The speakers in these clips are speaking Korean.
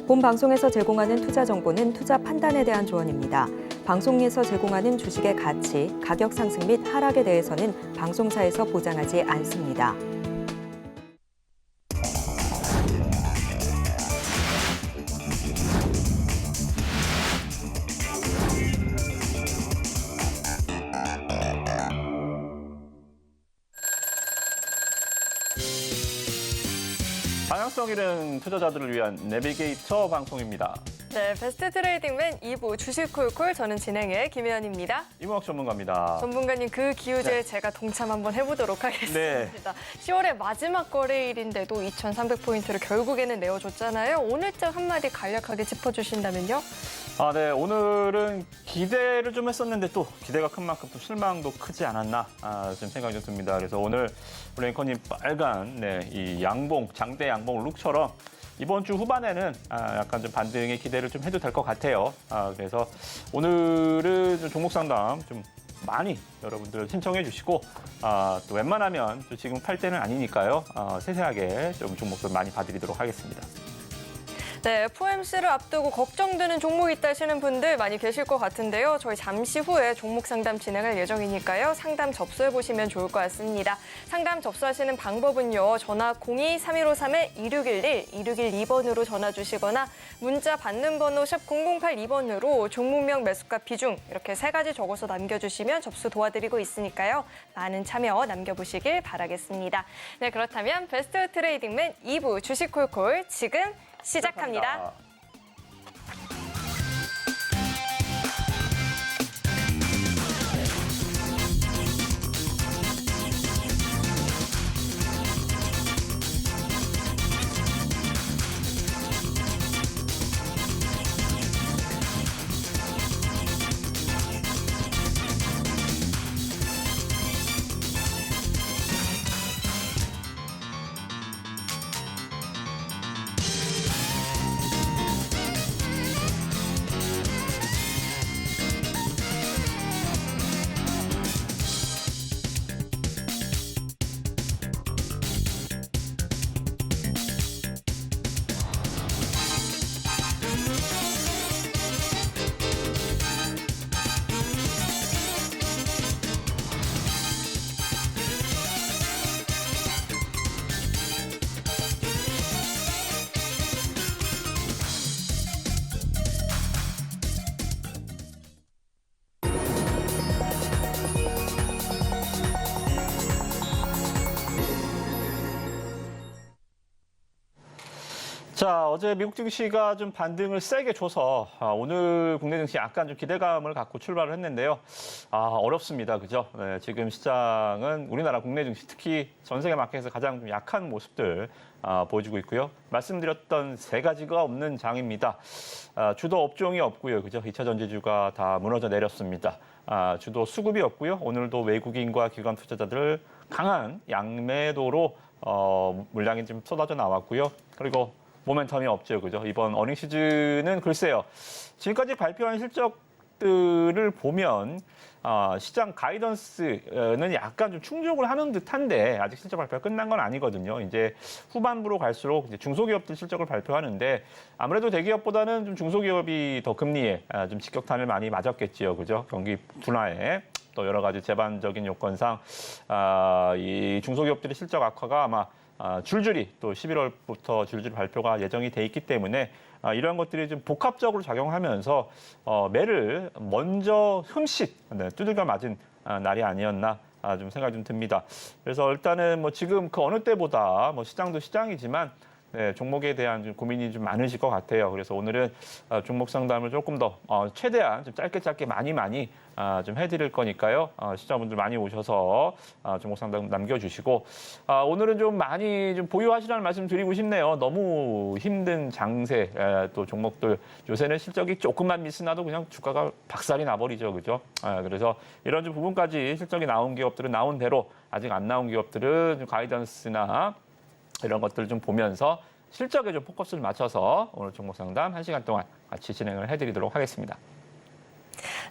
본 방송에서 제공하는 투자 정보는 투자 판단에 대한 조언입니다. 방송에서 제공하는 주식의 가치, 가격 상승 및 하락에 대해서는 방송사에서 보장하지 않습니다. 방향성 잃은 투자자들을 위한 내비게이터 방송입니다. 네, 베스트 트레이딩맨 2부 주식콜콜, 저는 진행의 김혜연입니다. 이무학 전문가입니다. 전문가님, 그 기우제에 제가 동참 한번 해보도록 하겠습니다. 네. 10월의 마지막 거래일인데도 2,300포인트를 결국에는 내어줬잖아요. 오늘장 한마디 간략하게 짚어주신다면요? 네, 오늘은 기대를 좀 했었는데 또 기대가 큰 만큼 또 실망도 크지 않았나 좀 생각이 좀 듭니다. 그래서 오늘 우리 앵커님 빨간 이 양봉, 장대 양봉 룩처럼 이번 주 후반에는 약간 좀 반등의 기대를 좀 해도 될 것 같아요. 그래서 오늘은 좀 종목 상담 좀 많이 여러분들 신청해 주시고 또 웬만하면 또 지금 팔 때는 아니니까요. 세세하게 좀 종목들 많이 봐드리도록 하겠습니다. 네, FOMC를 앞두고 걱정되는 종목이 있다 하시는 분들 많이 계실 것 같은데요. 저희 잠시 후에 종목 상담 진행할 예정이니까요. 상담 접수해보시면 좋을 것 같습니다. 상담 접수하시는 방법은요. 전화 02-3153-2611, 2612번으로 전화 주시거나 문자 받는 번호 샵 0082번으로 종목명, 매수가, 비중 이렇게 3가지 적어서 남겨주시면 접수 도와드리고 있으니까요. 많은 참여 남겨보시길 바라겠습니다. 네, 그렇다면 베스트 트레이딩맨 2부 주식콜콜 지금 시작합니다. 자, 어제 미국 증시가 좀 반등을 세게 줘서 오늘 국내 증시 약간 좀 기대감을 갖고 출발을 했는데요. 어렵습니다. 그죠? 네, 지금 시장은 우리나라 국내 증시, 특히 전 세계 마켓에서 가장 좀 약한 모습들 보여주고 있고요. 말씀드렸던 3가지가 없는 장입니다. 주도 업종이 없고요. 그죠? 2차 전지주가 다 무너져 내렸습니다. 주도 수급이 없고요. 오늘도 외국인과 기관 투자자들 강한 양매도로 물량이 좀 쏟아져 나왔고요. 그리고 모멘텀이 없죠, 그죠? 이번 어닝 시즌은 글쎄요. 지금까지 발표한 실적들을 보면 시장 가이던스는 약간 좀 충족을 하는 듯한데 아직 실적 발표가 끝난 건 아니거든요. 이제 후반부로 갈수록 이제 중소기업들 실적을 발표하는데 아무래도 대기업보다는 좀 중소기업이 더 금리에 좀 직격탄을 많이 맞았겠지요, 그죠? 경기 둔화에. 또 여러 가지 제반적인 요건상 이 중소기업들의 실적 악화가 아마 줄줄이 또 11월부터 줄줄이 발표가 예정이 돼 있기 때문에 이러한 것들이 좀 복합적으로 작용하면서 매를 먼저 흠칫 두들겨 맞은 날이 아니었나 좀 생각이 좀 듭니다. 그래서 일단은 뭐 지금 그 어느 때보다 뭐 시장도 시장이지만 종목에 대한 좀 고민이 좀 많으실 것 같아요. 그래서 오늘은 종목 상담을 조금 더 최대한 좀 짧게 많이 좀 해드릴 거니까요. 시청자분들 많이 오셔서 종목 상담 남겨주시고 오늘은 좀 많이 좀 보유하시라는 말씀 드리고 싶네요. 너무 힘든 장세 또 종목들 요새는 실적이 조금만 미스나도 그냥 주가가 박살이 나버리죠, 그죠? 그래서 이런 좀 부분까지 실적이 나온 기업들은 나온 대로 아직 안 나온 기업들은 좀 가이던스나 이런 것들을 좀 보면서 실적에 좀 포커스를 맞춰서 오늘 종목 상담 1시간 동안 같이 진행을 해드리도록 하겠습니다.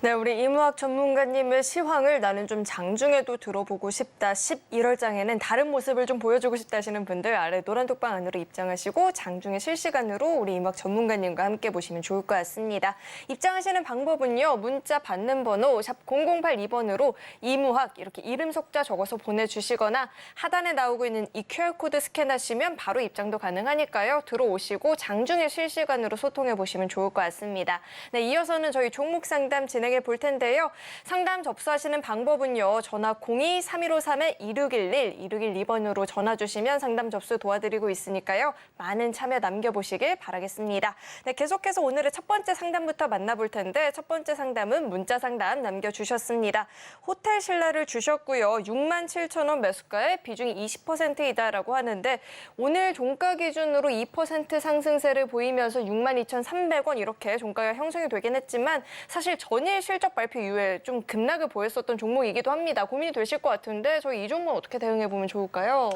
네, 우리 이무학 전문가님의 시황을 나는 좀 장중에도 들어보고 싶다. 11월장에는 다른 모습을 좀 보여주고 싶다 하시는 분들 아래 노란 톡방 안으로 입장하시고 장중에 실시간으로 우리 이무학 전문가님과 함께 보시면 좋을 것 같습니다. 입장하시는 방법은요. 문자 받는 번호 샵 0082번으로 이무학 이렇게 이름 속자 적어서 보내주시거나 하단에 나오고 있는 이 QR코드 스캔하시면 바로 입장도 가능하니까요. 들어오시고 장중에 실시간으로 소통해 보시면 좋을 것 같습니다. 네, 이어서는 저희 종목 상담 진행해 볼 텐데요. 상담 접수하시는 방법은요. 전화 02-3153-2611, 2612번으로 전화 주시면 상담 접수 도와드리고 있으니까요. 많은 참여 남겨보시길 바라겠습니다. 네, 계속해서 오늘의 첫 번째 상담부터 만나볼 텐데 첫 번째 상담은 문자 상담 남겨주셨습니다. 호텔 신라를 주셨고요. 67,000원 매수가에 비중이 20%이다라고 하는데 오늘 종가 기준으로 2% 상승세를 보이면서 62,300원 이렇게 종가가 형성이 되긴 했지만 사실 전일 실적 발표 이후에 좀 급락을 보였었던 종목이기도 합니다. 고민이 되실 것 같은데 저희 이 종목 어떻게 대응해 보면 좋을까요?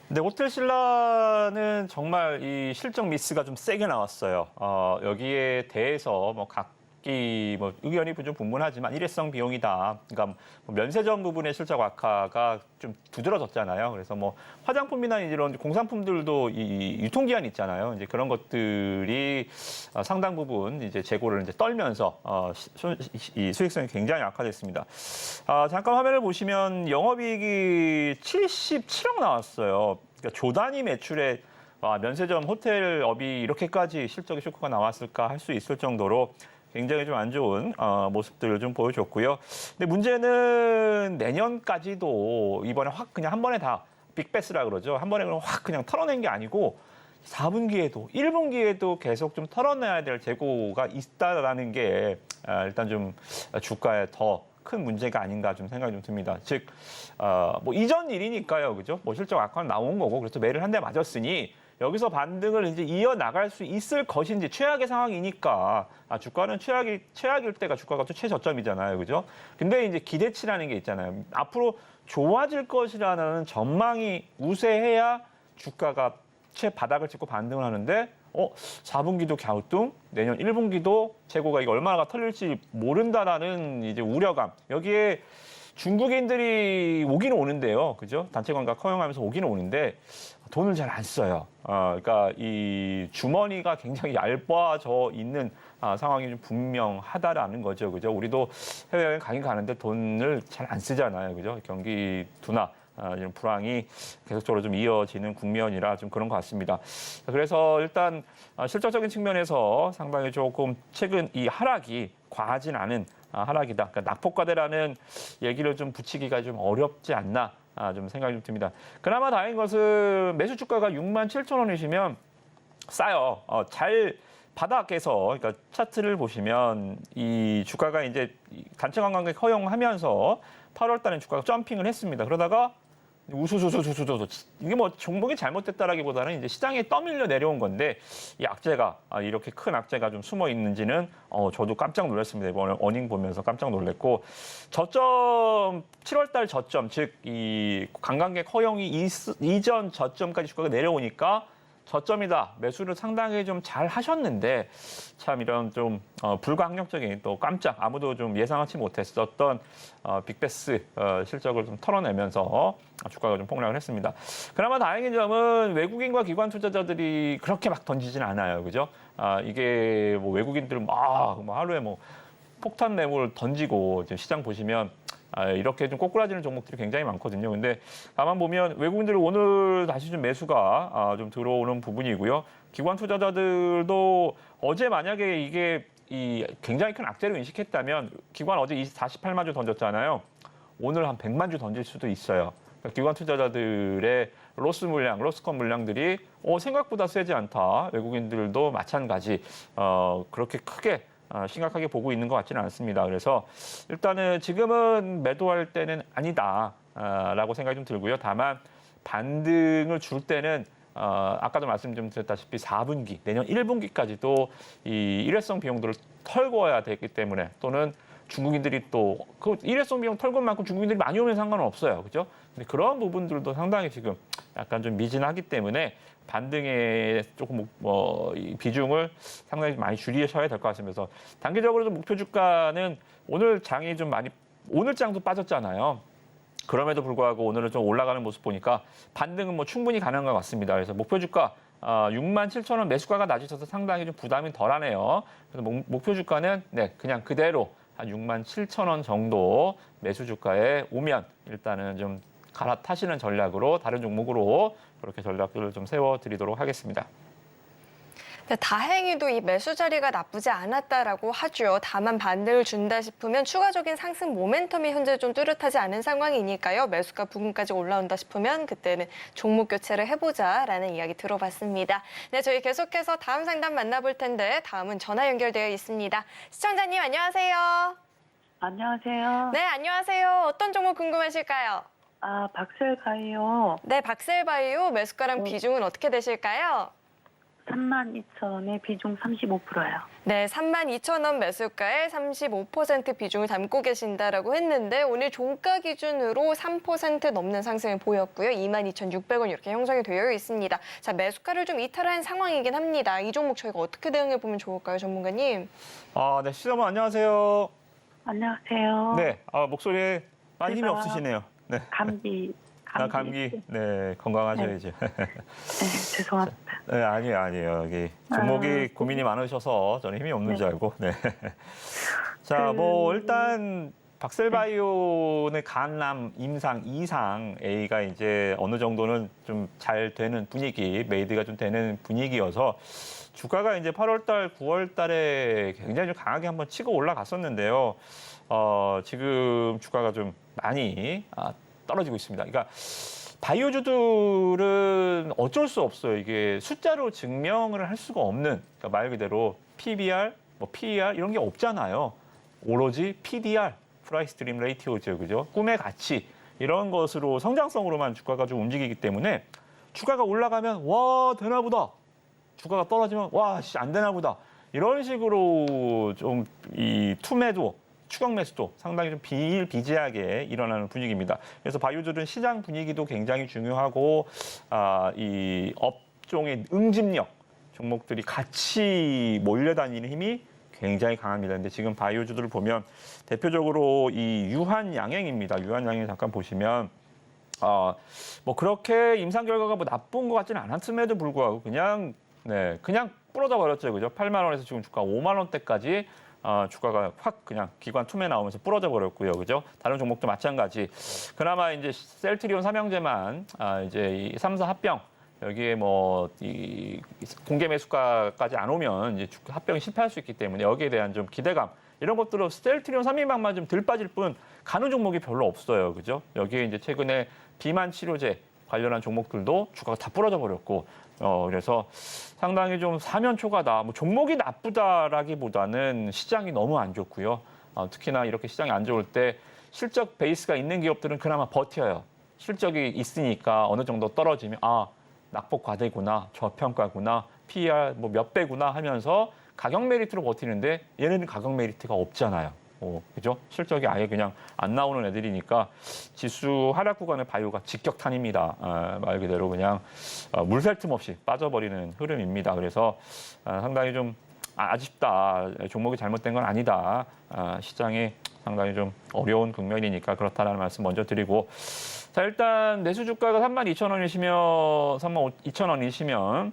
네, 호텔 신라는 정말 이 실적 미스가 좀 세게 나왔어요. 여기에 대해서 각기 의견이 좀 분분하지만 일회성 비용이다. 그러니까 면세점 부분의 실적 악화가 좀 두드러졌잖아요. 그래서 화장품이나 이런 공산품들도 이 유통기한이 있잖아요. 이제 그런 것들이 상당 부분 이제 재고를 이제 떨면서 이 수익성이 굉장히 악화됐습니다. 잠깐 화면을 보시면 영업이익이 77억 나왔어요. 그러니까 조 단위 매출에 면세점 호텔업이 이렇게까지 실적의 쇼크가 나왔을까 할 수 있을 정도로 굉장히 좀 안 좋은 모습들을 좀 보여줬고요. 근데 문제는 내년까지도 이번에 확 그냥 한 번에 다 빅베스라 그러죠. 한 번에 그냥 확 그냥 털어낸 게 아니고 4분기에도 1분기에도 계속 좀 털어내야 될 재고가 있다라는 게 일단 좀 주가에 더 큰 문제가 아닌가 좀 생각이 좀 듭니다. 즉, 이전 일이니까요. 그죠? 실적 악화는 나온 거고 그래서 매를 한 대 맞았으니 여기서 반등을 이제 이어나갈 수 있을 것인지 최악의 상황이니까 주가는 최악일 때가 주가가 또 최저점이잖아요. 그죠? 근데 이제 기대치라는 게 있잖아요. 앞으로 좋아질 것이라는 전망이 우세해야 주가가 최바닥을 찍고 반등을 하는데 4분기도 갸우뚱, 내년 1분기도 재고가 이거 얼마나 털릴지 모른다라는 이제 우려감. 여기에 중국인들이 오기는 오는데요. 그죠? 단체 관광 허용하면서 오기는 오는데 돈을 잘 안 써요. 그러니까 이 주머니가 굉장히 얇아져 있는 상황이 좀 분명하다라는 거죠. 그죠? 우리도 해외여행 가긴 가는데 돈을 잘 안 쓰잖아요. 그죠? 경기 둔화. 이런 불황이 계속적으로 좀 이어지는 국면이라 좀 그런 것 같습니다. 그래서 일단 실적적인 측면에서 상당히 조금 최근 이 하락이 과하진 않은 하락이다. 그러니까 낙폭과대라는 얘기를 좀 붙이기가 좀 어렵지 않나 좀 생각이 좀 듭니다. 그나마 다행인 것은 매수 주가가 67,000원이시면 싸요. 잘 바닥에서 그러니까 차트를 보시면 이 주가가 이제 단체 관광객 허용하면서 8월 달에 주가가 점핑을 했습니다. 그러다가 우수수수수수 이게 종목이 잘못됐다라기보다는 이제 시장에 떠밀려 내려온 건데 이 악재가 이렇게 큰 악재가 좀 숨어 있는지는 저도 깜짝 놀랐습니다. 이번에 어닝 보면서 깜짝 놀랐고 저점 7월 달 저점 즉 이 관광객 허용이 이전 저점까지 주가가 내려오니까 저점이다. 매수를 상당히 좀 잘 하셨는데 참 이런 좀 불가항력적인 또 깜짝 아무도 좀 예상하지 못했었던 빅베스 실적을 좀 털어내면서 주가가 좀 폭락을 했습니다. 그나마 다행인 점은 외국인과 기관 투자자들이 그렇게 막 던지진 않아요. 그죠? 이게 외국인들 막 하루에 폭탄 매물 던지고 시장 보시면 이렇게 좀 꼬꾸라지는 종목들이 굉장히 많거든요. 근데 다만 보면 외국인들 오늘 다시 좀 매수가 좀 들어오는 부분이고요. 기관 투자자들도 어제 만약에 이게 굉장히 큰 악재로 인식했다면 기관 어제 48만 주 던졌잖아요. 오늘 한 100만 주 던질 수도 있어요. 그러니까 기관 투자자들의 로스컷 물량들이 생각보다 세지 않다. 외국인들도 마찬가지 그렇게 크게 심각하게 보고 있는 것 같지는 않습니다. 그래서 일단은 지금은 매도할 때는 아니다라고 생각이 좀 들고요. 다만 반등을 줄 때는 아까도 말씀 좀 드렸다시피 4분기, 내년 1분기까지도 이 일회성 비용들을 털고야 되기 때문에 또는 중국인들이 또 그 일회성 비용 털 것만큼 중국인들이 많이 오면 상관은 없어요. 그죠? 근데 그런 부분들도 상당히 지금 약간 좀 미진하기 때문에 반등에 조금 이 비중을 상당히 많이 줄이셔야 될 것 같습니다. 그래서 단기적으로 좀 목표 주가는 오늘 장이 좀 많이 오늘 장도 빠졌잖아요. 그럼에도 불구하고 오늘은 좀 올라가는 모습 보니까 반등은 뭐 충분히 가능한 것 같습니다. 그래서 목표 주가 67,000원 매수가가 낮으셔서 상당히 좀 부담이 덜하네요. 그래서 목표 주가는 네, 그냥 그대로 한 67,000원 정도 매수 주가에 오면 일단은 좀 갈아타시는 전략으로 다른 종목으로 그렇게 전략들을 좀 세워드리도록 하겠습니다. 네, 다행히도 이 매수 자리가 나쁘지 않았다라고 하죠. 다만 반등을 준다 싶으면 추가적인 상승 모멘텀이 현재 좀 뚜렷하지 않은 상황이니까요. 매수가 부근까지 올라온다 싶으면 그때는 종목 교체를 해보자라는 이야기 들어봤습니다. 네, 저희 계속해서 다음 상담 만나볼 텐데 다음은 전화 연결되어 있습니다. 시청자님 안녕하세요. 안녕하세요. 네, 안녕하세요. 어떤 종목 궁금하실까요? 박셀바이오 네, 박셀바이오 매수가랑 비중은 어떻게 되실까요? 32,000원에 비중 35%예요. 네, 32,000원 매수가에 35% 비중을 담고 계신다라고 했는데 오늘 종가 기준으로 3% 넘는 상승을 보였고요. 22,600원 이렇게 형성이 되어 있습니다. 자, 매수가를 좀 이탈한 상황이긴 합니다. 이 종목 저희가 어떻게 대응해 보면 좋을까요, 전문가님? 네, 시청자분 안녕하세요. 안녕하세요. 네, 목소리에 많이 힘이 제가 없으시네요. 네. 감기. 네, 건강하셔야죠. 네, 죄송합니다. 네, 아니에요. 여기 종목이 고민이 많으셔서 저는 힘이 없는 네. 줄 알고. 네. 자, 일단 박셀바이오는 간암, 임상, 이상 A가 이제 어느 정도는 좀 잘 되는 분위기, 메이드가 좀 되는 분위기여서 주가가 이제 8월달, 9월달에 굉장히 좀 강하게 한번 치고 올라갔었는데요. 지금 주가가 좀 많이 떨어지고 있습니다. 그러니까 바이오주들은 어쩔 수 없어요. 이게 숫자로 증명을 할 수가 없는, 그러니까 말 그대로 PBR, PER 이런 게 없잖아요. 오로지 PDR, 프라이스 드림 레이티오죠, 그죠? 꿈의 가치 이런 것으로 성장성으로만 주가가 좀 움직이기 때문에 주가가 올라가면 와 되나 보다, 주가가 떨어지면 와 안 되나 보다 이런 식으로 좀 이 투매도 추격 매수도 상당히 좀 비일비재하게 일어나는 분위기입니다. 그래서 바이오들은 시장 분위기도 굉장히 중요하고 이 업종의 응집력 종목들이 같이 몰려다니는 힘이 굉장히 강합니다. 근데 지금 바이오주들을 보면 대표적으로 이 유한양행입니다. 유한양행 잠깐 보시면 그렇게 임상 결과가 나쁜 것 같지는 않았음에도 불구하고 그냥 부러져 버렸죠, 그죠? 8만 원에서 지금 주가 5만 원대까지. 주가가 확 그냥 기관 투매 나오면서 부러져 버렸고요, 그죠? 다른 종목도 마찬가지. 그나마 이제 셀트리온 삼형제만 이제 이 3사 합병 여기에 이 공개 매수가까지 안 오면 이제 합병이 실패할 수 있기 때문에 여기에 대한 좀 기대감 이런 것들로 셀트리온 3인방만 좀 덜 빠질 뿐 가는 종목이 별로 없어요, 그죠? 여기에 이제 최근에 비만 치료제 관련한 종목들도 주가가 다 부러져 버렸고. 그래서 상당히 좀 사면초가다. 종목이 나쁘다라기보다는 시장이 너무 안 좋고요. 특히나 이렇게 시장이 안 좋을 때 실적 베이스가 있는 기업들은 그나마 버텨요. 실적이 있으니까 어느 정도 떨어지면 낙폭 과대구나, 저평가구나, PER 몇 배구나 하면서 가격 메리트로 버티는데 얘네는 가격 메리트가 없잖아요. 그죠? 실적이 아예 그냥 안 나오는 애들이니까 지수 하락 구간의 바이오가 직격탄입니다. 말 그대로 그냥 물샐 틈 없이 빠져버리는 흐름입니다. 그래서 상당히 좀 아쉽다. 종목이 잘못된 건 아니다. 시장이 상당히 좀 어려운 국면이니까 그렇다는 말씀 먼저 드리고. 자, 일단 내수 주가가 32,000원이시면 32,000원이시면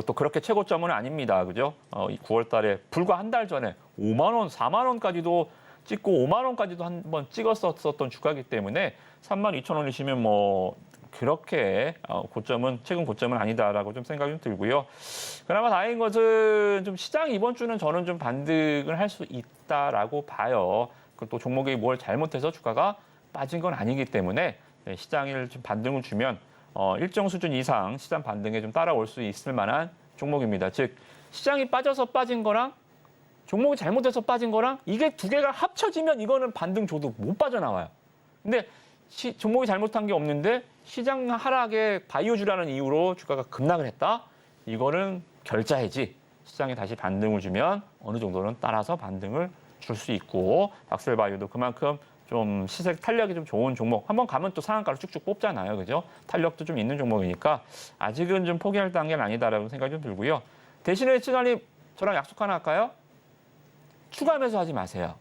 또 그렇게 최고점은 아닙니다. 그죠? 9월 달에 불과 한 달 전에 5만 원, 4만 원까지도 찍고 5만 원까지도 한번 찍었었던 주가이기 때문에 32,000원이시면 그렇게 최근 고점은 아니다라고 좀 생각이 좀 들고요. 그나마 다행인 것은 좀 시장 이번 주는 저는 좀 반등을 할 수 있다라고 봐요. 또 종목이 뭘 잘못해서 주가가 빠진 건 아니기 때문에 시장을 좀 반등을 주면 일정 수준 이상 시장 반등에 좀 따라올 수 있을 만한 종목입니다. 즉 시장이 빠져서 빠진 거랑 종목이 잘못해서 빠진 거랑 이게 두 개가 합쳐지면 이거는 반등 줘도 못 빠져나와요. 근데 종목이 잘못한 게 없는데 시장 하락에 바이오주라는 이유로 주가가 급락을 했다? 이거는 결자해지. 시장이 다시 반등을 주면 어느 정도는 따라서 반등을 줄 수 있고 박셀바이오도 그만큼 좀 시세 탄력이 좀 좋은 종목. 한번 가면 또 상한가로 쭉쭉 뽑잖아요. 그죠? 탄력도 좀 있는 종목이니까 아직은 좀 포기할 단계는 아니다라고 생각이 좀 들고요. 대신에 시간님 저랑 약속 하나 할까요? 추가 매수하지 마세요.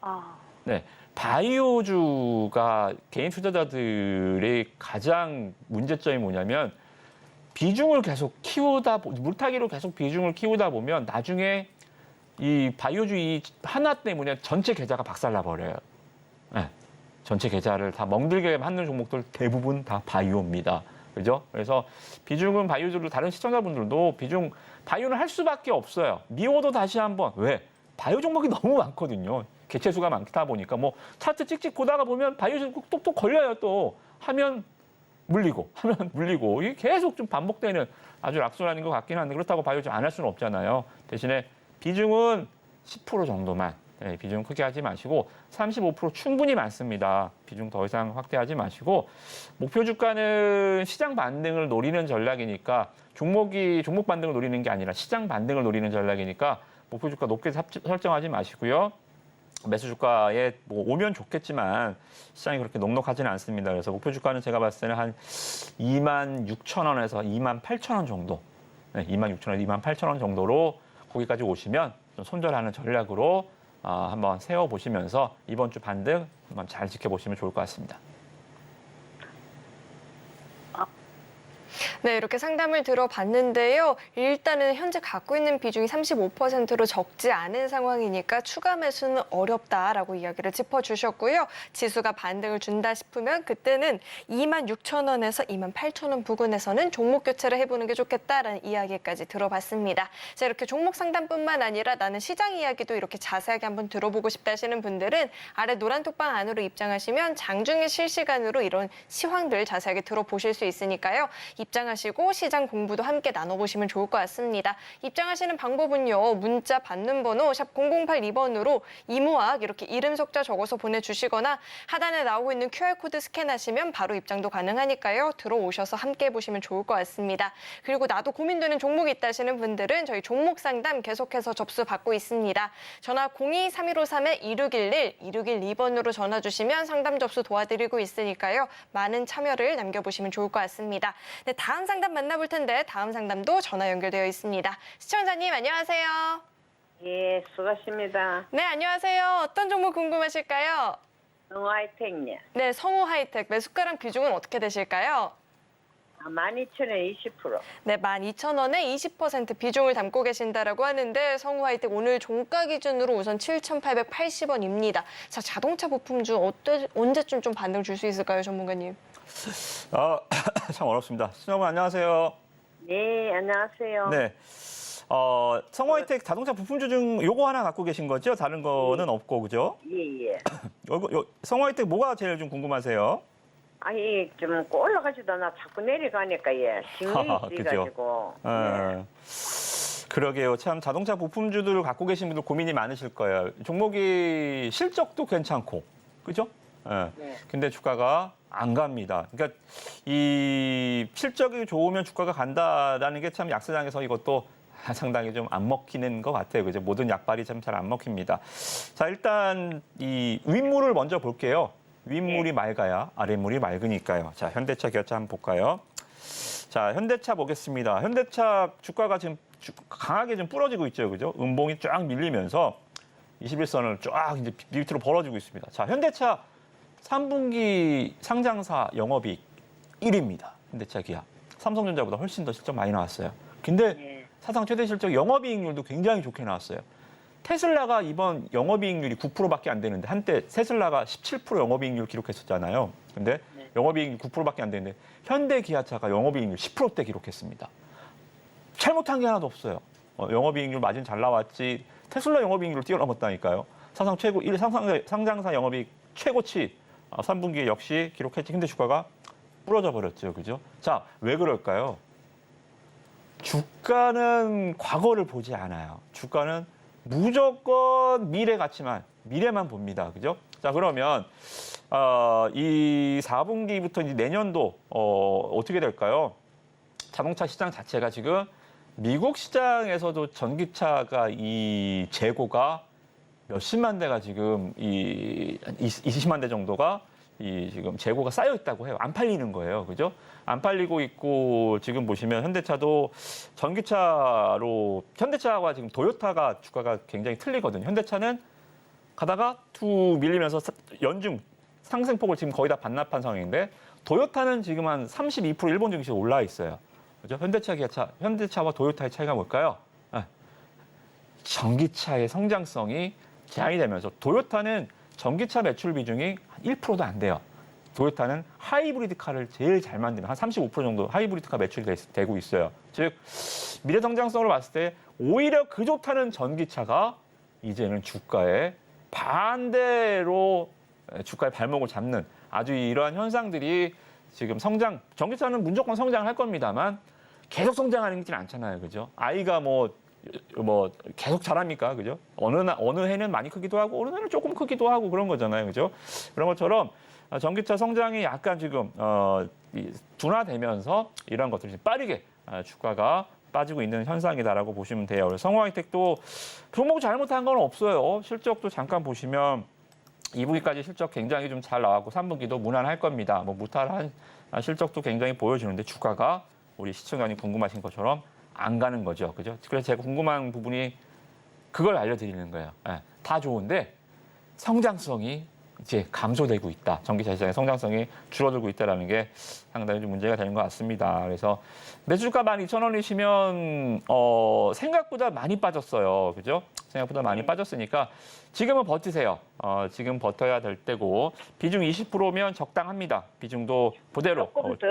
아, 네. 바이오주가 개인 투자자들의 가장 문제점이 뭐냐면 비중을 계속 키우다, 물타기로 계속 비중을 키우다 보면 나중에 이 바이오주 이 하나 때문에 전체 계좌가 박살나 버려요. 네. 전체 계좌를 다 멍들게 하는 종목들 대부분 다 바이오입니다. 그죠? 그래서 비중은 바이오주로 다른 시청자분들도 비중 바이오는 할 수밖에 없어요. 미워도 다시 한번 왜? 바이오 종목이 너무 많거든요. 개체수가 많다 보니까 뭐 차트 찍찍 보다가 보면 바이오주 똑똑 걸려요. 또 하면 물리고 하면 물리고 이게 계속 좀 반복되는 아주 악순환인 것 같긴 한데 그렇다고 바이오주 안 할 수는 없잖아요. 대신에 비중은 10% 정도만 비중 크게 하지 마시고 35% 충분히 많습니다. 비중 더 이상 확대하지 마시고 목표 주가는 시장 반등을 노리는 전략이니까 종목 반등을 노리는 게 아니라 시장 반등을 노리는 전략이니까 목표 주가 높게 설정하지 마시고요. 매수 주가에 뭐 오면 좋겠지만 시장이 그렇게 넉넉하지는 않습니다. 그래서 목표 주가는 제가 봤을 때는 한 26,000원에서 28,000원 정도, 26,000원, 28,000원 정도로 거기까지 오시면 좀 손절하는 전략으로 한번 세워보시면서 이번 주 반등 한번 잘 지켜보시면 좋을 것 같습니다. 네, 이렇게 상담을 들어봤는데요. 일단은 현재 갖고 있는 비중이 35%로 적지 않은 상황이니까 추가 매수는 어렵다라고 이야기를 짚어주셨고요. 지수가 반등을 준다 싶으면 그때는 26,000원에서 28,000원 부근에서는 종목 교체를 해보는 게 좋겠다라는 이야기까지 들어봤습니다. 자, 이렇게 종목 상담뿐만 아니라 나는 시장 이야기도 이렇게 자세하게 한번 들어보고 싶다 하시는 분들은 아래 노란 톡방 안으로 입장하시면 장중에 실시간으로 이런 시황들 자세하게 들어보실 수 있으니까요. 입장하시고 시장 공부도 함께 나눠보시면 좋을 것 같습니다. 입장하시는 방법은요. 문자 받는 번호 샵 0082번으로 이모학 이렇게 이름 석자 적어서 보내주시거나 하단에 나오고 있는 QR코드 스캔하시면 바로 입장도 가능하니까요. 들어오셔서 함께 해보시면 좋을 것 같습니다. 그리고 나도 고민되는 종목이 있다 하시는 분들은 저희 종목 상담 계속해서 접수 받고 있습니다. 전화 02-3153-2611, 2612번으로 전화 주시면 상담 접수 도와드리고 있으니까요. 많은 참여를 남겨보시면 좋을 것 같습니다. 네, 다음 상담 만나볼 텐데 다음 상담도 전화 연결되어 있습니다. 시청자님 안녕하세요. 예, 수고하십니다. 네, 안녕하세요. 어떤 종목 궁금하실까요? 하이텍냐. 네, 성우 하이텍 매수가랑 비중은 어떻게 되실까요? 12,000원에 20%. 네, 12,000원에 20% 비중을 담고 계신다라고 하는데 성우 하이텍 오늘 종가 기준으로 우선 7,880원입니다. 자, 자동차 부품주 언제쯤 좀 반등 줄 수 있을까요, 전문가님? 참 어렵습니다. 시청자분 안녕하세요. 네, 안녕하세요. 네. 성화이텍 자동차 부품주 중 요거 하나 갖고 계신 거죠? 다른 거는 없고, 그죠? 예, 예. 성화이텍 뭐가 제일 좀 궁금하세요? 아니, 좀 올라가지도 않아. 자꾸 내려가니까, 예. 신경이 쓰여가지고. 그러게요. 참 자동차 부품주들을 갖고 계신 분들 고민이 많으실 거예요. 종목이 실적도 괜찮고, 그죠? 예. 네. 근데 주가가 안 갑니다. 그러니까 이 실적이 좋으면 주가가 간다라는 게 참 약세장에서 이것도 상당히 좀 안 먹히는 것 같아요. 그죠? 모든 약발이 참 잘 안 먹힙니다. 자, 일단 이 윗물을 먼저 볼게요. 윗물이 맑아야 아랫물이 맑으니까요. 자, 현대차, 기아차 한번 볼까요? 자, 현대차 보겠습니다. 현대차 주가가 지금 강하게 좀 부러지고 있죠. 그죠? 음봉이 쫙 밀리면서 21선을 쫙 이제 밑으로 벌어지고 있습니다. 자, 현대차 3분기 상장사 영업이익 1위입니다. 현대차, 기아. 삼성전자보다 훨씬 더 실적 많이 나왔어요. 근데 예. 사상 최대 실적 영업이익률도 굉장히 좋게 나왔어요. 테슬라가 이번 영업이익률이 9%밖에 안 되는데 한때 테슬라가 17% 영업이익률 기록했었잖아요. 근데 네. 영업이익률 9%밖에 안 되는데 현대 기아차가 영업이익률 10%대 기록했습니다. 잘못한 게 하나도 없어요. 영업이익률 마진 잘 나왔지 테슬라 영업이익률을 뛰어넘었다니까요. 사상 최고 상장사 영업이익 최고치 3분기에 역시 기록했지. 근데 주가가 부러져 버렸죠. 그죠? 자, 왜 그럴까요? 주가는 과거를 보지 않아요. 주가는 무조건 미래 가치만, 미래만 봅니다. 그죠? 자, 그러면 이 4분기부터 이제 내년도 어떻게 될까요? 자동차 시장 자체가 지금 미국 시장에서도 전기차가 이 재고가 몇십만 대가 지금 이 20만 대 정도가 이 지금 재고가 쌓여 있다고 해요. 안 팔리는 거예요. 그죠? 안 팔리고 있고 지금 보시면 현대차도 전기차로 현대차와 지금 도요타가 주가가 굉장히 틀리거든요. 현대차는 가다가 툭 밀리면서 연중 상승폭을 지금 거의 다 반납한 상황인데 도요타는 지금 한 32% 일본 증시에 올라 있어요. 그죠? 현대차와 도요타의 차이가 뭘까요? 전기차의 성장성이 제한이 되면서 도요타는 전기차 매출 비중이 한 1%도 안 돼요. 도요타는 하이브리드 카를 제일 잘 만드는 한 35% 정도 하이브리드 카 매출이 되고 있어요. 즉 미래 성장성으로 봤을 때 오히려 그 좋다는 전기차가 이제는 주가에 반대로 주가의 발목을 잡는 아주 이러한 현상들이 지금 전기차는 무조건 성장을 할 겁니다만 계속 성장하는 게 않잖아요. 그죠? 아이가 뭐 계속 자랍니까? 그죠? 어느 해는 많이 크기도 하고 어느 해는 조금 크기도 하고 그런 거잖아요. 그죠? 그런 것처럼 전기차 성장이 약간 지금 둔화되면서 이런 것들이 빠르게 주가가 빠지고 있는 현상이다라고 보시면 돼요. 그래서 성호하이텍도 종목 잘못한 건 없어요. 실적도 잠깐 보시면 2분기까지 실적 굉장히 좀 잘 나왔고 3분기도 무난할 겁니다. 뭐 무탈한 실적도 굉장히 보여주는데 주가가 우리 시청자님 궁금하신 것처럼 안 가는 거죠. 그죠? 그래서 제가 궁금한 부분이 그걸 알려드리는 거예요. 다 좋은데 성장성이 이제 감소되고 있다. 전기차 시장의 성장성이 줄어들고 있다는 게 상당히 좀 문제가 되는 것 같습니다. 그래서 매수가 12,000원이시면 생각보다 많이 빠졌어요. 그죠? 생각보다 많이 빠졌으니까 지금은 버티세요. 지금 버텨야 될 때고 비중 20%면 적당합니다. 비중도 그대로. 조금 더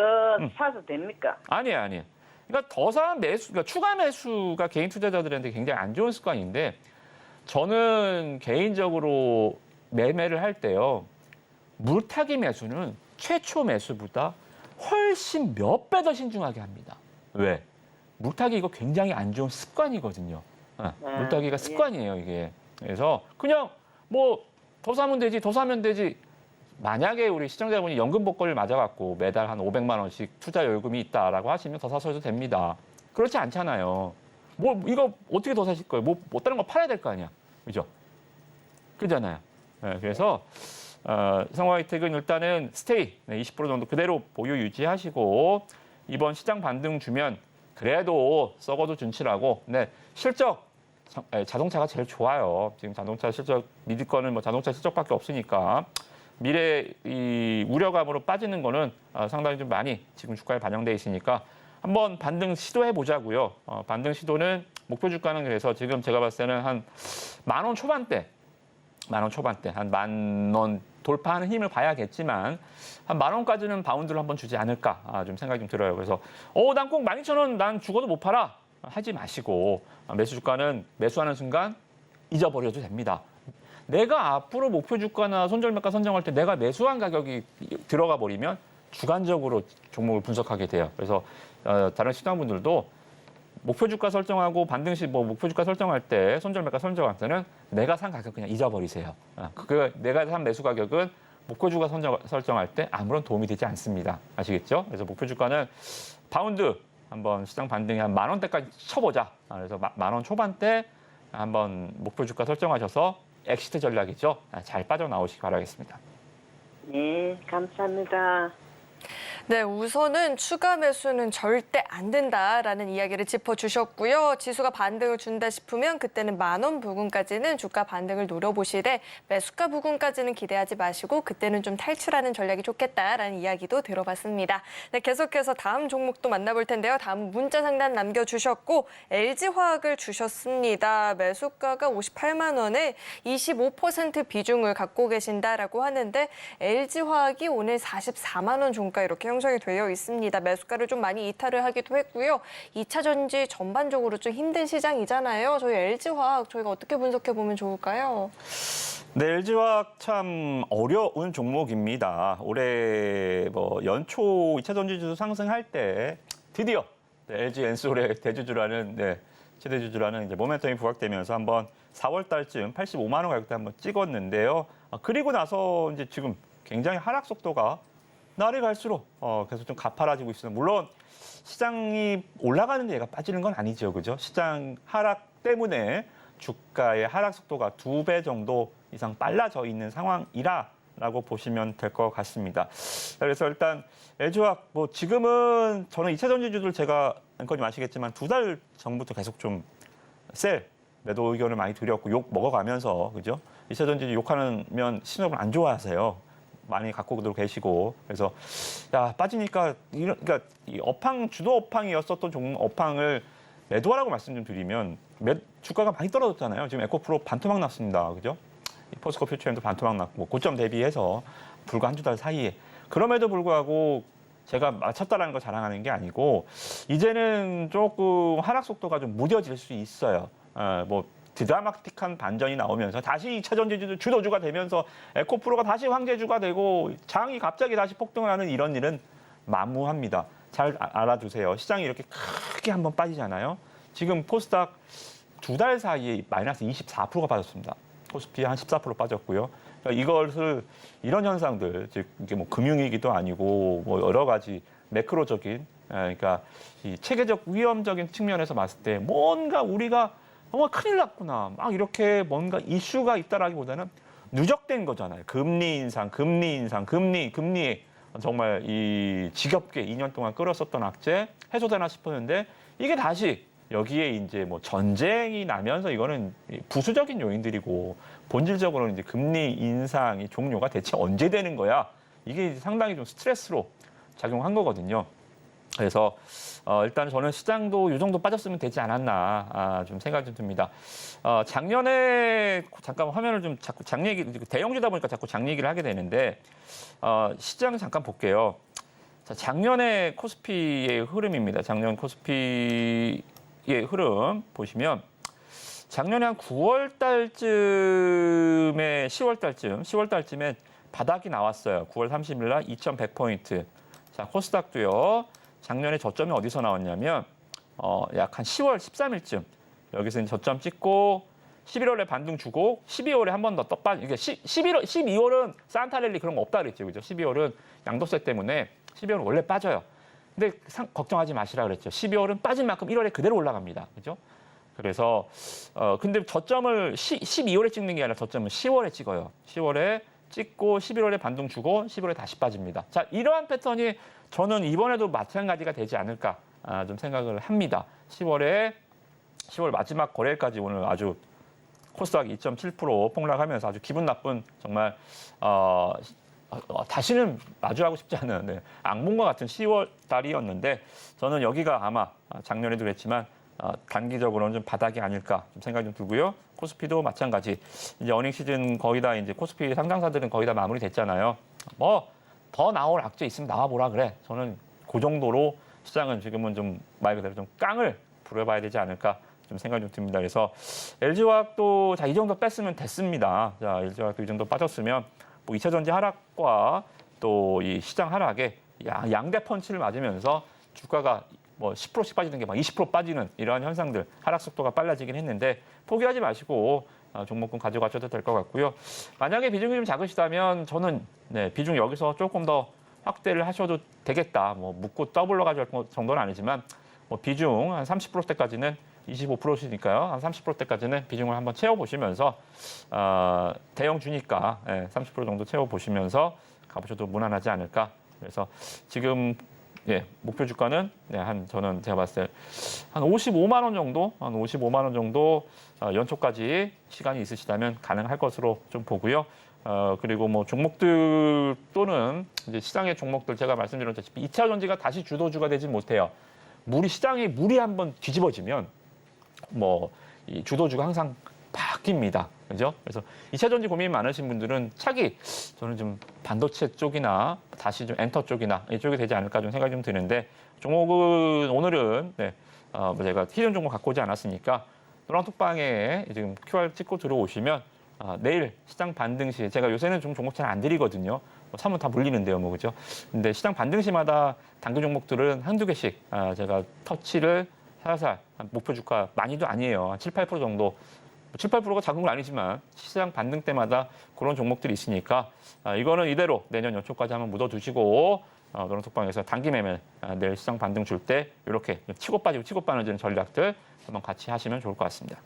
사도 됩니까? 아니에요. 그러니까 그러니까 추가 매수가 개인 투자자들한테 굉장히 안 좋은 습관인데 저는 개인적으로 매매를 할 때요. 물타기 매수는 최초 매수보다 훨씬 몇 배 더 신중하게 합니다. 왜? 물타기 이거 굉장히 안 좋은 습관이거든요. 물타기가 습관이에요, 이게. 그래서 그냥 뭐 더 사면 되지. 만약에 우리 시청자분이 연금 복권을 맞아갖고 매달 한 500만 원씩 투자 열금이 있다라고 하시면 더 사셔도 됩니다. 그렇지 않잖아요. 뭐 이거 어떻게 더 사실 거예요? 뭐 다른 거 팔아야 될 거 아니야, 그죠? 그잖아요. 그래서 성호하이텍은 일단은 스테이 20% 정도 그대로 보유 유지하시고 이번 시장 반등 주면 그래도 썩어도 준치라고. 네, 실적 자동차가 제일 좋아요. 지금 자동차 실적 믿을 거는 뭐 자동차 실적밖에 없으니까 미래 이 우려감으로 빠지는 거는 상당히 좀 많이 지금 주가에 반영돼 있으니까 한번 반등 시도해 보자고요. 반등 시도는 목표 주가는 그래서 지금 제가 봤을 때는 한 10,000원 초반대 한 10,000원 돌파하는 힘을 봐야겠지만 한 10,000원까지는 바운드를 한번 주지 않을까 좀 생각이 좀 들어요. 그래서 난 꼭 12,000원 난 죽어도 못 팔아 하지 마시고 매수 주가는 매수하는 순간 잊어버려도 됩니다. 내가 앞으로 목표 주가나 손절매가 선정할 때 내가 매수한 가격이 들어가 버리면 주관적으로 종목을 분석하게 돼요. 그래서 다른 시장분들도 목표 주가 설정하고 반등 시 목표 주가 설정할 때 손절매가 설정할 때는 내가 산 가격 그냥 잊어버리세요. 내가 산 매수 가격은 목표 주가 설정할 때 아무런 도움이 되지 않습니다. 아시겠죠? 그래서 목표 주가는 바운드 한번 시장 반등이 한 10,000원대까지 쳐보자. 그래서 10,000원 초반대 한번 목표 주가 설정하셔서 엑시트 전략이죠. 잘 빠져나오시기 바라겠습니다. 네, 감사합니다. 네, 우선은 추가 매수는 절대 안 된다라는 이야기를 짚어주셨고요. 지수가 반등을 준다 싶으면 그때는 10,000원 부근까지는 주가 반등을 노려보시되 매수가 부근까지는 기대하지 마시고 그때는 좀 탈출하는 전략이 좋겠다라는 이야기도 들어봤습니다. 네, 계속해서 다음 종목도 만나볼 텐데요. 다음 문자 상담 남겨주셨고 LG화학을 주셨습니다. 매수가가 58만 원에 25% 비중을 갖고 계신다라고 하는데 LG화학이 오늘 44만 원 종가 이렇게 형성이 되어 있습니다. 매수가를 좀 많이 이탈을 하기도 했고요. 2차 전지 전반적으로 좀 힘든 시장이잖아요. 저희 LG화학 저희가 어떻게 분석해 보면 좋을까요? 네, LG화학 참 어려운 종목입니다. 올해 연초 2차 전지지수 상승할 때 드디어 LG 엔솔의 대주주라는 최대주주라는 이제 모멘텀이 부각되면서 한번 4월 달쯤 85만 원 가격대 한번 찍었는데요. 그리고 나서 이제 지금 굉장히 하락 속도가 날이 갈수록 계속 좀 가파라지고 있습니다. 물론 시장이 올라가는데 얘가 빠지는 건 아니죠, 그죠? 시장 하락 때문에 주가의 하락 속도가 2배 정도 이상 빨라져 있는 상황이라고 보시면 될 것 같습니다. 그래서 일단 LG화학 뭐 지금은 저는 2차 전지주들 제가 앵커님 아시겠지만 2달 전부터 계속 좀 셀 매도 의견을 많이 드렸고 욕 먹어가면서 그죠? 2차 전지주 욕하면 신호를 안 좋아하세요. 많이 갖고도 계시고 그래서 야 빠지니까 그러니까 이 업황 주도 업황이었었던 종목 업황을 매도하라고 말씀 좀 드리면 주가가 많이 떨어졌잖아요. 지금 에코프로 반토막 났습니다. 그죠? 포스코 퓨처엠도 반토막 났고 고점 대비해서 불과 한두 달 사이에 그럼에도 불구하고 제가 맞췄다라는 걸 자랑하는 게 아니고 이제는 조금 하락 속도가 좀 무뎌질 수 있어요. 뭐 드라마틱한 반전이 나오면서 다시 2차 전지주 주도주가 되면서 에코프로가 다시 황제주가 되고 장이 갑자기 다시 폭등을 하는 이런 일은 만무합니다. 잘 알아두세요. 시장이 이렇게 크게 한번 빠지잖아요. 지금 코스닥 2달 사이에 마이너스 24%가 빠졌습니다. 코스피 한 14% 빠졌고요. 그러니까 이것을 이런 현상들, 즉 이게 뭐 금융위기도 아니고 뭐 여러 가지 매크로적인, 그러니까 이 체계적 위험적인 측면에서 봤을 때 뭔가 우리가 정말 큰일 났구나. 막 이렇게 뭔가 이슈가 있다라기보다는 누적된 거잖아요. 금리 인상, 금리 정말 이 지겹게 2년 동안 끌었었던 악재 해소되나 싶었는데 이게 다시 여기에 이제 뭐 전쟁이 나면서 이거는 부수적인 요인들이고 본질적으로는 이제 금리 인상이 종료가 대체 언제 되는 거야? 이게 상당히 좀 스트레스로 작용한 거거든요. 그래서 일단 저는 시장도 이 정도 빠졌으면 되지 않았나 좀 생각이 좀 듭니다. 작년에 잠깐 화면을 좀 자꾸 장 얘기 대형주다 보니까 자꾸 장 얘기를 하게 되는데 시장 잠깐 볼게요. 자, 작년에 코스피의 흐름입니다. 작년 코스피의 흐름 보시면 작년에 한 9월 달쯤에 10월 달쯤에 바닥이 나왔어요. 9월 30일 날 2,100포인트. 자, 코스닥도요. 작년에 저점이 어디서 나왔냐면 약 한 10월 13일쯤 여기서 저점 찍고 11월에 반등 주고 12월에 한 번 더 떡 이게 12월은 산타랠리 그런 거 없다 그랬죠. 그죠? 12월은 양도세 때문에 12월은 원래 빠져요. 근데 걱정하지 마시라 그랬죠. 12월은 빠진 만큼 1월에 그대로 올라갑니다. 그죠? 그래서 근데 저점을 12월에 찍는 게 아니라 저점은 10월에 찍어요. 10월에 찍고 11월에 반등 주고 11월에 다시 빠집니다. 자, 이러한 패턴이 저는 이번에도 마찬가지가 되지 않을까 좀 생각을 합니다. 10월 마지막 거래일까지 오늘 아주 코스닥 2.7% 폭락하면서 아주 기분 나쁜 정말 다시는 마주하고 싶지 않은 악몽과 같은 10월 달이었는데 저는 여기가 아마 작년에도 그랬지만 단기적으로는 좀 바닥이 아닐까 좀 생각이 좀 들고요. 코스피도 마찬가지. 이제 어닝 시즌 거의 다 이제 코스피 상장사들은 거의 다 마무리됐잖아요. 뭐 더 나올 악재 있으면 나와보라 그래. 저는 그 정도로 시장은 지금은 좀 말 그대로 좀 깡을 부려봐야 되지 않을까 좀 생각이 좀 듭니다. 그래서 LG화학도 자, 이 정도 뺐으면 됐습니다. 자, LG화학도 이 정도 빠졌으면 뭐 2차 전지 하락과 또 이 시장 하락에 양대 펀치를 맞으면서 주가가 뭐 10%씩 빠지는 게 막 20% 빠지는 이러한 현상들, 하락 속도가 빨라지긴 했는데 포기하지 마시고 종목군 가져가셔도 될 것 같고요. 만약에 비중이 좀 작으시다면 저는 비중 여기서 조금 더 확대를 하셔도 되겠다. 뭐 묶고 더블로 가져갈 정도는 아니지만 뭐 비중 한 30%대까지는 25%시니까요. 한 30%대까지는 비중을 한번 채워보시면서 대형 주니까 30% 정도 채워보시면서 가보셔도 무난하지 않을까. 그래서 지금 목표 주가는 저는 제가 봤을 때 한 55만 원 정도, 한 55만 원 정도 연초까지 시간이 있으시다면 가능할 것으로 좀 보고요. 그리고 뭐 종목들 또는 이제 시장의 종목들 제가 말씀드렸다시피 2차 전지가 다시 주도주가 되지 못해요. 시장이 물이 한번 뒤집어지면 뭐 이 주도주가 항상 바뀝니다. 그죠? 그래서 2차 전지 고민이 많으신 분들은 차기 저는 좀 반도체 쪽이나 다시 좀 엔터 쪽이나 이쪽이 되지 않을까 좀 생각이 좀 드는데 종목은 오늘은 제가 히든 종목 갖고 오지 않았으니까 노란톡방에 지금 QR 찍고 들어오시면 내일 시장 반등 시 제가 요새는 좀 종목 잘 안 드리거든요. 사면 다 물리는데요, 뭐 그죠? 근데 시장 반등 시마다 당근 종목들은 한두 개씩 제가 터치를 살살 목표 주가 많이도 아니에요. 한 7, 8% 정도. 7, 8%가 작은 건 아니지만 시장 반등 때마다 그런 종목들이 있으니까 이거는 이대로 내년 연초까지 한번 묻어두시고 노란톡방에서 단기 매매 내일 시장 반등 줄 때 이렇게 치고 빠지고 치고 빠지는 전략들 한번 같이 하시면 좋을 것 같습니다.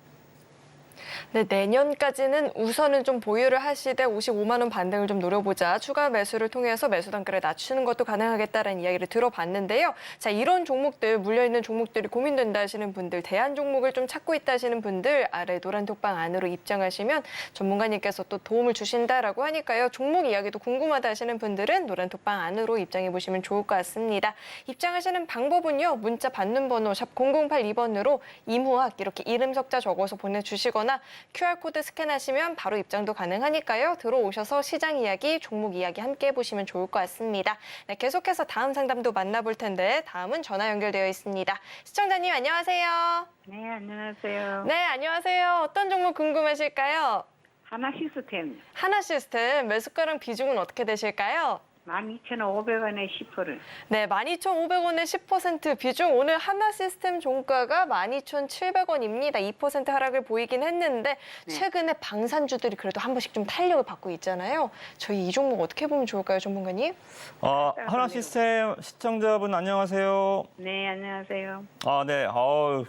네, 내년까지는 우선은 좀 보유를 하시되 55만 원 반등을 좀 노려보자. 추가 매수를 통해서 매수 단가를 낮추는 것도 가능하겠다라는 이야기를 들어봤는데요. 자, 이런 종목들, 물려있는 종목들이 고민된다 하시는 분들, 대안 종목을 좀 찾고 있다 하시는 분들, 아래 노란 톡방 안으로 입장하시면 전문가님께서 또 도움을 주신다라고 하니까요. 종목 이야기도 궁금하다 하시는 분들은 노란 톡방 안으로 입장해 보시면 좋을 것 같습니다. 입장하시는 방법은요. 문자 받는 번호 샵 0082번으로 임호학 이렇게 이름 석자 적어서 보내주시거나 QR코드 스캔하시면 바로 입장도 가능하니까요. 들어오셔서 시장 이야기, 종목 이야기 함께 해보시면 좋을 것 같습니다. 네, 계속해서 다음 상담도 만나볼 텐데 다음은 전화 연결되어 있습니다. 시청자님 안녕하세요. 네, 안녕하세요. 네, 안녕하세요. 어떤 종목 궁금하실까요? 하나 시스템 하나시스템 매수가랑 비중은 어떻게 되실까요? 12,500원에 10%. 네, 12,500원에 10% 비중. 오늘 하나시스템 종가가 12,700원입니다. 2% 하락을 보이긴 했는데 네. 최근에 방산주들이 그래도 한 번씩 좀 탄력을 받고 있잖아요. 저희 이 종목 어떻게 보면 좋을까요, 전문가님? 하나시스템 시청자분 안녕하세요. 네, 안녕하세요. 네.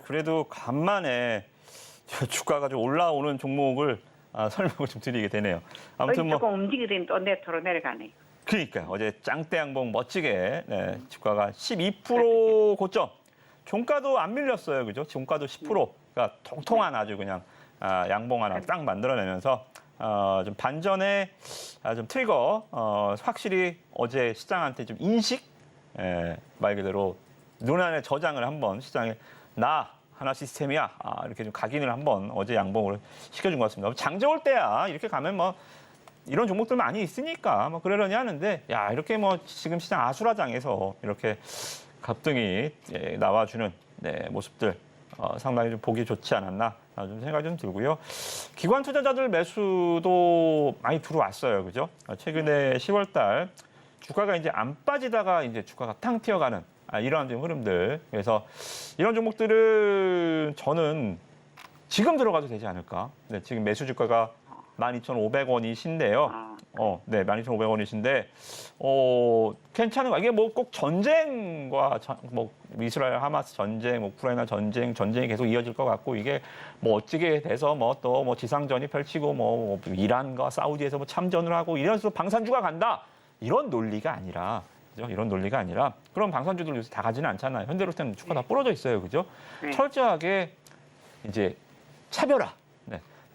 그래도 간만에 주가가 좀 올라오는 종목을 설명을 좀 드리게 되네요. 아무튼 뭐 조금 움직이더니 또 내토로 내려가네. 그러니까 어제 짱대 양봉 멋지게 주가가 12% 고점. 종가도 안 밀렸어요, 그죠? 종가도 10%. 그러니까 통통한 아주 그냥 양봉 하나 딱 만들어내면서 좀 반전에 좀 트리거 확실히 어제 시장한테 좀 인식 말 그대로 눈안에 저장을 한번 시장에 하나 시스템이야 이렇게 좀 각인을 한번 어제 양봉을 시켜준 것 같습니다. 장저 올 때야 이렇게 가면 뭐 이런 종목들 많이 있으니까 뭐 그러려니 하는데 이렇게 뭐 지금 시장 아수라장에서 이렇게 갑등이 나와주는 모습들 상당히 좀 보기 좋지 않았나 좀 생각이 좀 들고요. 기관 투자자들 매수도 많이 들어왔어요, 그죠? 최근에 10월달 주가가 이제 안 빠지다가 이제 주가가 탕 튀어가는 이러한 좀 흐름들. 그래서 이런 종목들은 저는 지금 들어가도 되지 않을까? 네, 지금 매수 주가가 12,500원이신데요. 네, 12,500원이신데, 괜찮은 거. 이게 뭐 꼭 전쟁과, 뭐, 이스라엘 하마스 전쟁, 우크라이나 전쟁이 계속 이어질 것 같고, 이게 뭐 어찌게 돼서 뭐 또 뭐 지상전이 펼치고, 뭐 이란과 사우디에서 뭐 참전을 하고, 이래서 방산주가 간다. 이런 논리가 아니라, 그죠? 이런 논리가 아니라, 그런 방산주들 요새 다 가지는 않잖아요. 현대로템 주가 다 부러져 있어요. 그죠? 네. 철저하게 이제 차별화.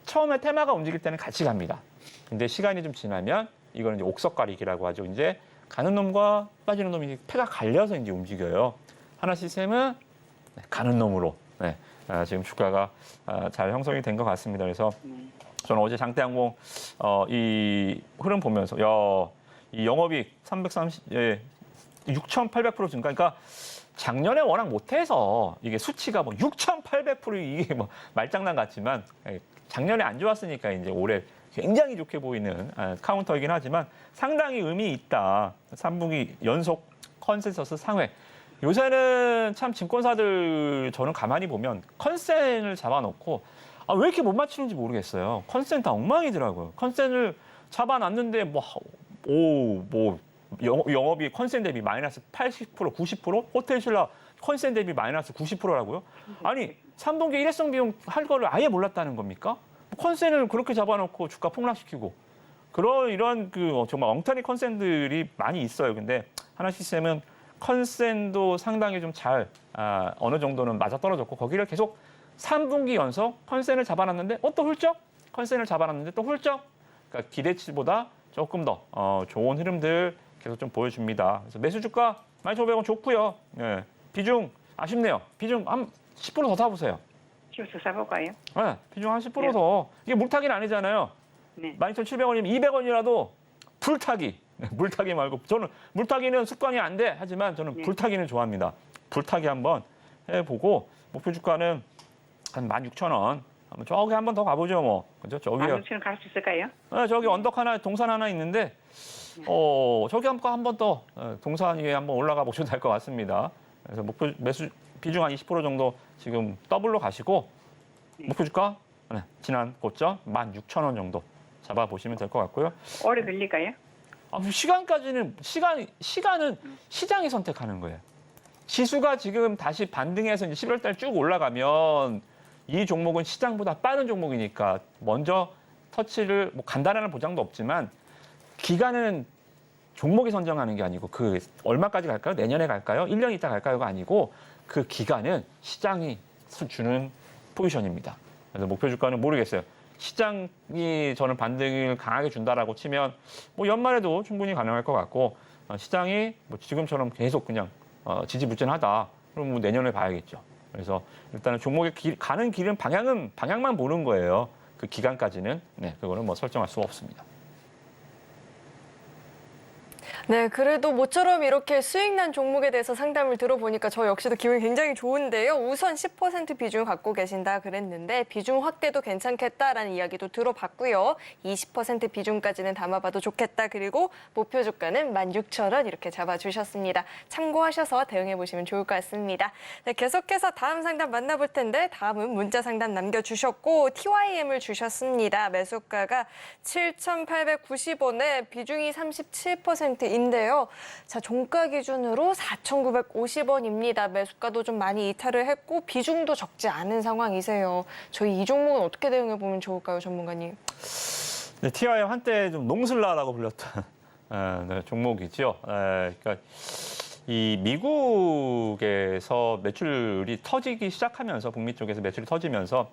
처음에 테마가 움직일 때는 같이 갑니다. 근데 시간이 좀 지나면 이거는 이제 옥석 가리기라고 하죠. 이제 가는 놈과 빠지는 놈이 패가 갈려서 이제 움직여요. 하나 시스템은 가는 놈으로 지금 주가가 잘 형성이 된 것 같습니다. 그래서 저는 어제 장대양봉 이 흐름 보면서 이 영업이익 6,800% 증가. 그러니까 작년에 워낙 못해서 이게 수치가 뭐 6,800% 이게 뭐 말장난 같지만 작년에 안 좋았으니까 이제 올해 굉장히 좋게 보이는 카운터이긴 하지만 상당히 의미 있다. 3분기 연속 컨센서스 상회. 요새는 참 증권사들 저는 가만히 보면 컨센을 잡아놓고 왜 이렇게 못 맞추는지 모르겠어요. 컨센 다 엉망이더라고요. 컨센을 잡아놨는데 영업이 컨센 대비 마이너스 80%, 90%? 호텔신라 컨센 대비 마이너스 90%라고요? 아니, 3분기 일회성 비용 할 거를 아예 몰랐다는 겁니까? 컨센을 그렇게 잡아놓고 주가 폭락시키고 이런 정말 엉터리 컨센들이 많이 있어요. 근데 하나 시스템은 컨센도 상당히 좀 잘 어느 정도는 맞아떨어졌고 거기를 계속 3분기 연속 컨센을 잡아놨는데 또 훌쩍? 컨센을 잡아놨는데 또 훌쩍? 그러니까 기대치보다 조금 더 좋은 흐름들 계속 좀 보여줍니다. 그래서 매수 주가 12,500원 좋고요. 비중 아쉽네요. 비중 한 10% 더 사보세요. 집에서 사볼까요? 네, 비중 한 10% 더. 이게 물타기는 아니잖아요. 네. 12,700원이면 200원이라도 불타기. 물타기 말고 저는 물타기는 습관이 안 돼. 하지만 저는 불타기는 좋아합니다. 불타기 한번 해보고 목표 주가는 한 16,000원. 저기 한번 더 가보죠, 뭐. 그죠? 저기요. 16,000원 갈 수 있을까요? 네, 저기 언덕 하나, 동산 하나 있는데, 저기 한 번 더 동산 위에 한번 올라가 보셔도 될 것 같습니다. 그래서 목표 매수 비중 한 20% 정도 지금 더블로 가시고, 목표 주가 지난 고점 16,000원 정도 잡아보시면 될 것 같고요. 오래 걸릴까요? 시간은 시장이 선택하는 거예요. 지수가 지금 다시 반등해서 이제 11월 달 쭉 올라가면 이 종목은 시장보다 빠른 종목이니까 먼저 터치를 뭐 간단한 보장도 없지만 기간은 종목이 선정하는 게 아니고 그 얼마까지 갈까요? 내년에 갈까요? 1년 있다 갈까요가 아니고 그 기간은 시장이 주는 포지션입니다. 그래서 목표 주가는 모르겠어요. 시장이 저는 반등을 강하게 준다라고 치면 뭐 연말에도 충분히 가능할 것 같고 시장이 뭐 지금처럼 계속 그냥 지지부진하다. 그럼 뭐 내년에 봐야겠죠. 그래서 일단은 종목의 가는 길은 방향만 보는 거예요. 그 기간까지는 그거는 뭐 설정할 수가 없습니다. 네, 그래도 모처럼 이렇게 수익난 종목에 대해서 상담을 들어보니까 저 역시도 기분이 굉장히 좋은데요. 우선 10% 비중을 갖고 계신다 그랬는데 비중 확대도 괜찮겠다라는 이야기도 들어봤고요. 20% 비중까지는 담아봐도 좋겠다. 그리고 목표 주가는 16,000원 이렇게 잡아주셨습니다. 참고하셔서 대응해보시면 좋을 것 같습니다. 네, 계속해서 다음 상담 만나볼 텐데 다음은 문자 상담 남겨주셨고 TYM을 주셨습니다. 매수가가 7,890원에 비중이 37%인데요. 자, 종가 기준으로 4,950원입니다. 매수가도 좀 많이 이탈을 했고 비중도 적지 않은 상황이세요. 저희 이 종목은 어떻게 대응해 보면 좋을까요, 전문가님? 네, TIM 한때 좀 농슬라라고 불렸던 종목이죠. 그러니까 이 미국에서 매출이 터지기 시작하면서 북미 쪽에서 매출이 터지면서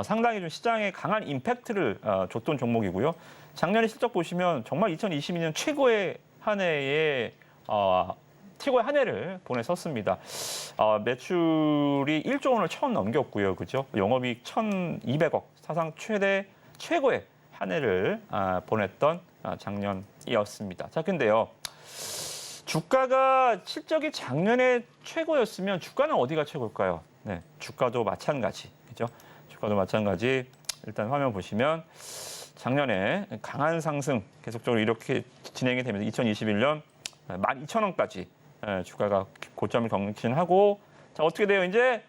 상당히 좀 시장에 강한 임팩트를 줬던 종목이고요. 작년에 실적 보시면 정말 2022년 최고의 한 해에 최고의 한 해를 보냈었습니다. 매출이 1조 원을 처음 넘겼고요, 그죠? 영업이익 1,200억, 사상 최고의 한 해를 보냈던 작년이었습니다. 자, 근데요, 주가가 실적이 작년에 최고였으면 주가는 어디가 최고일까요? 네, 주가도 마찬가지, 그죠? 주가도 마찬가지. 일단 화면 보시면. 작년에 강한 상승 계속적으로 이렇게 진행이 되면서 2021년 12,000원까지 주가가 고점을 경신하고 자 어떻게 돼요? 이제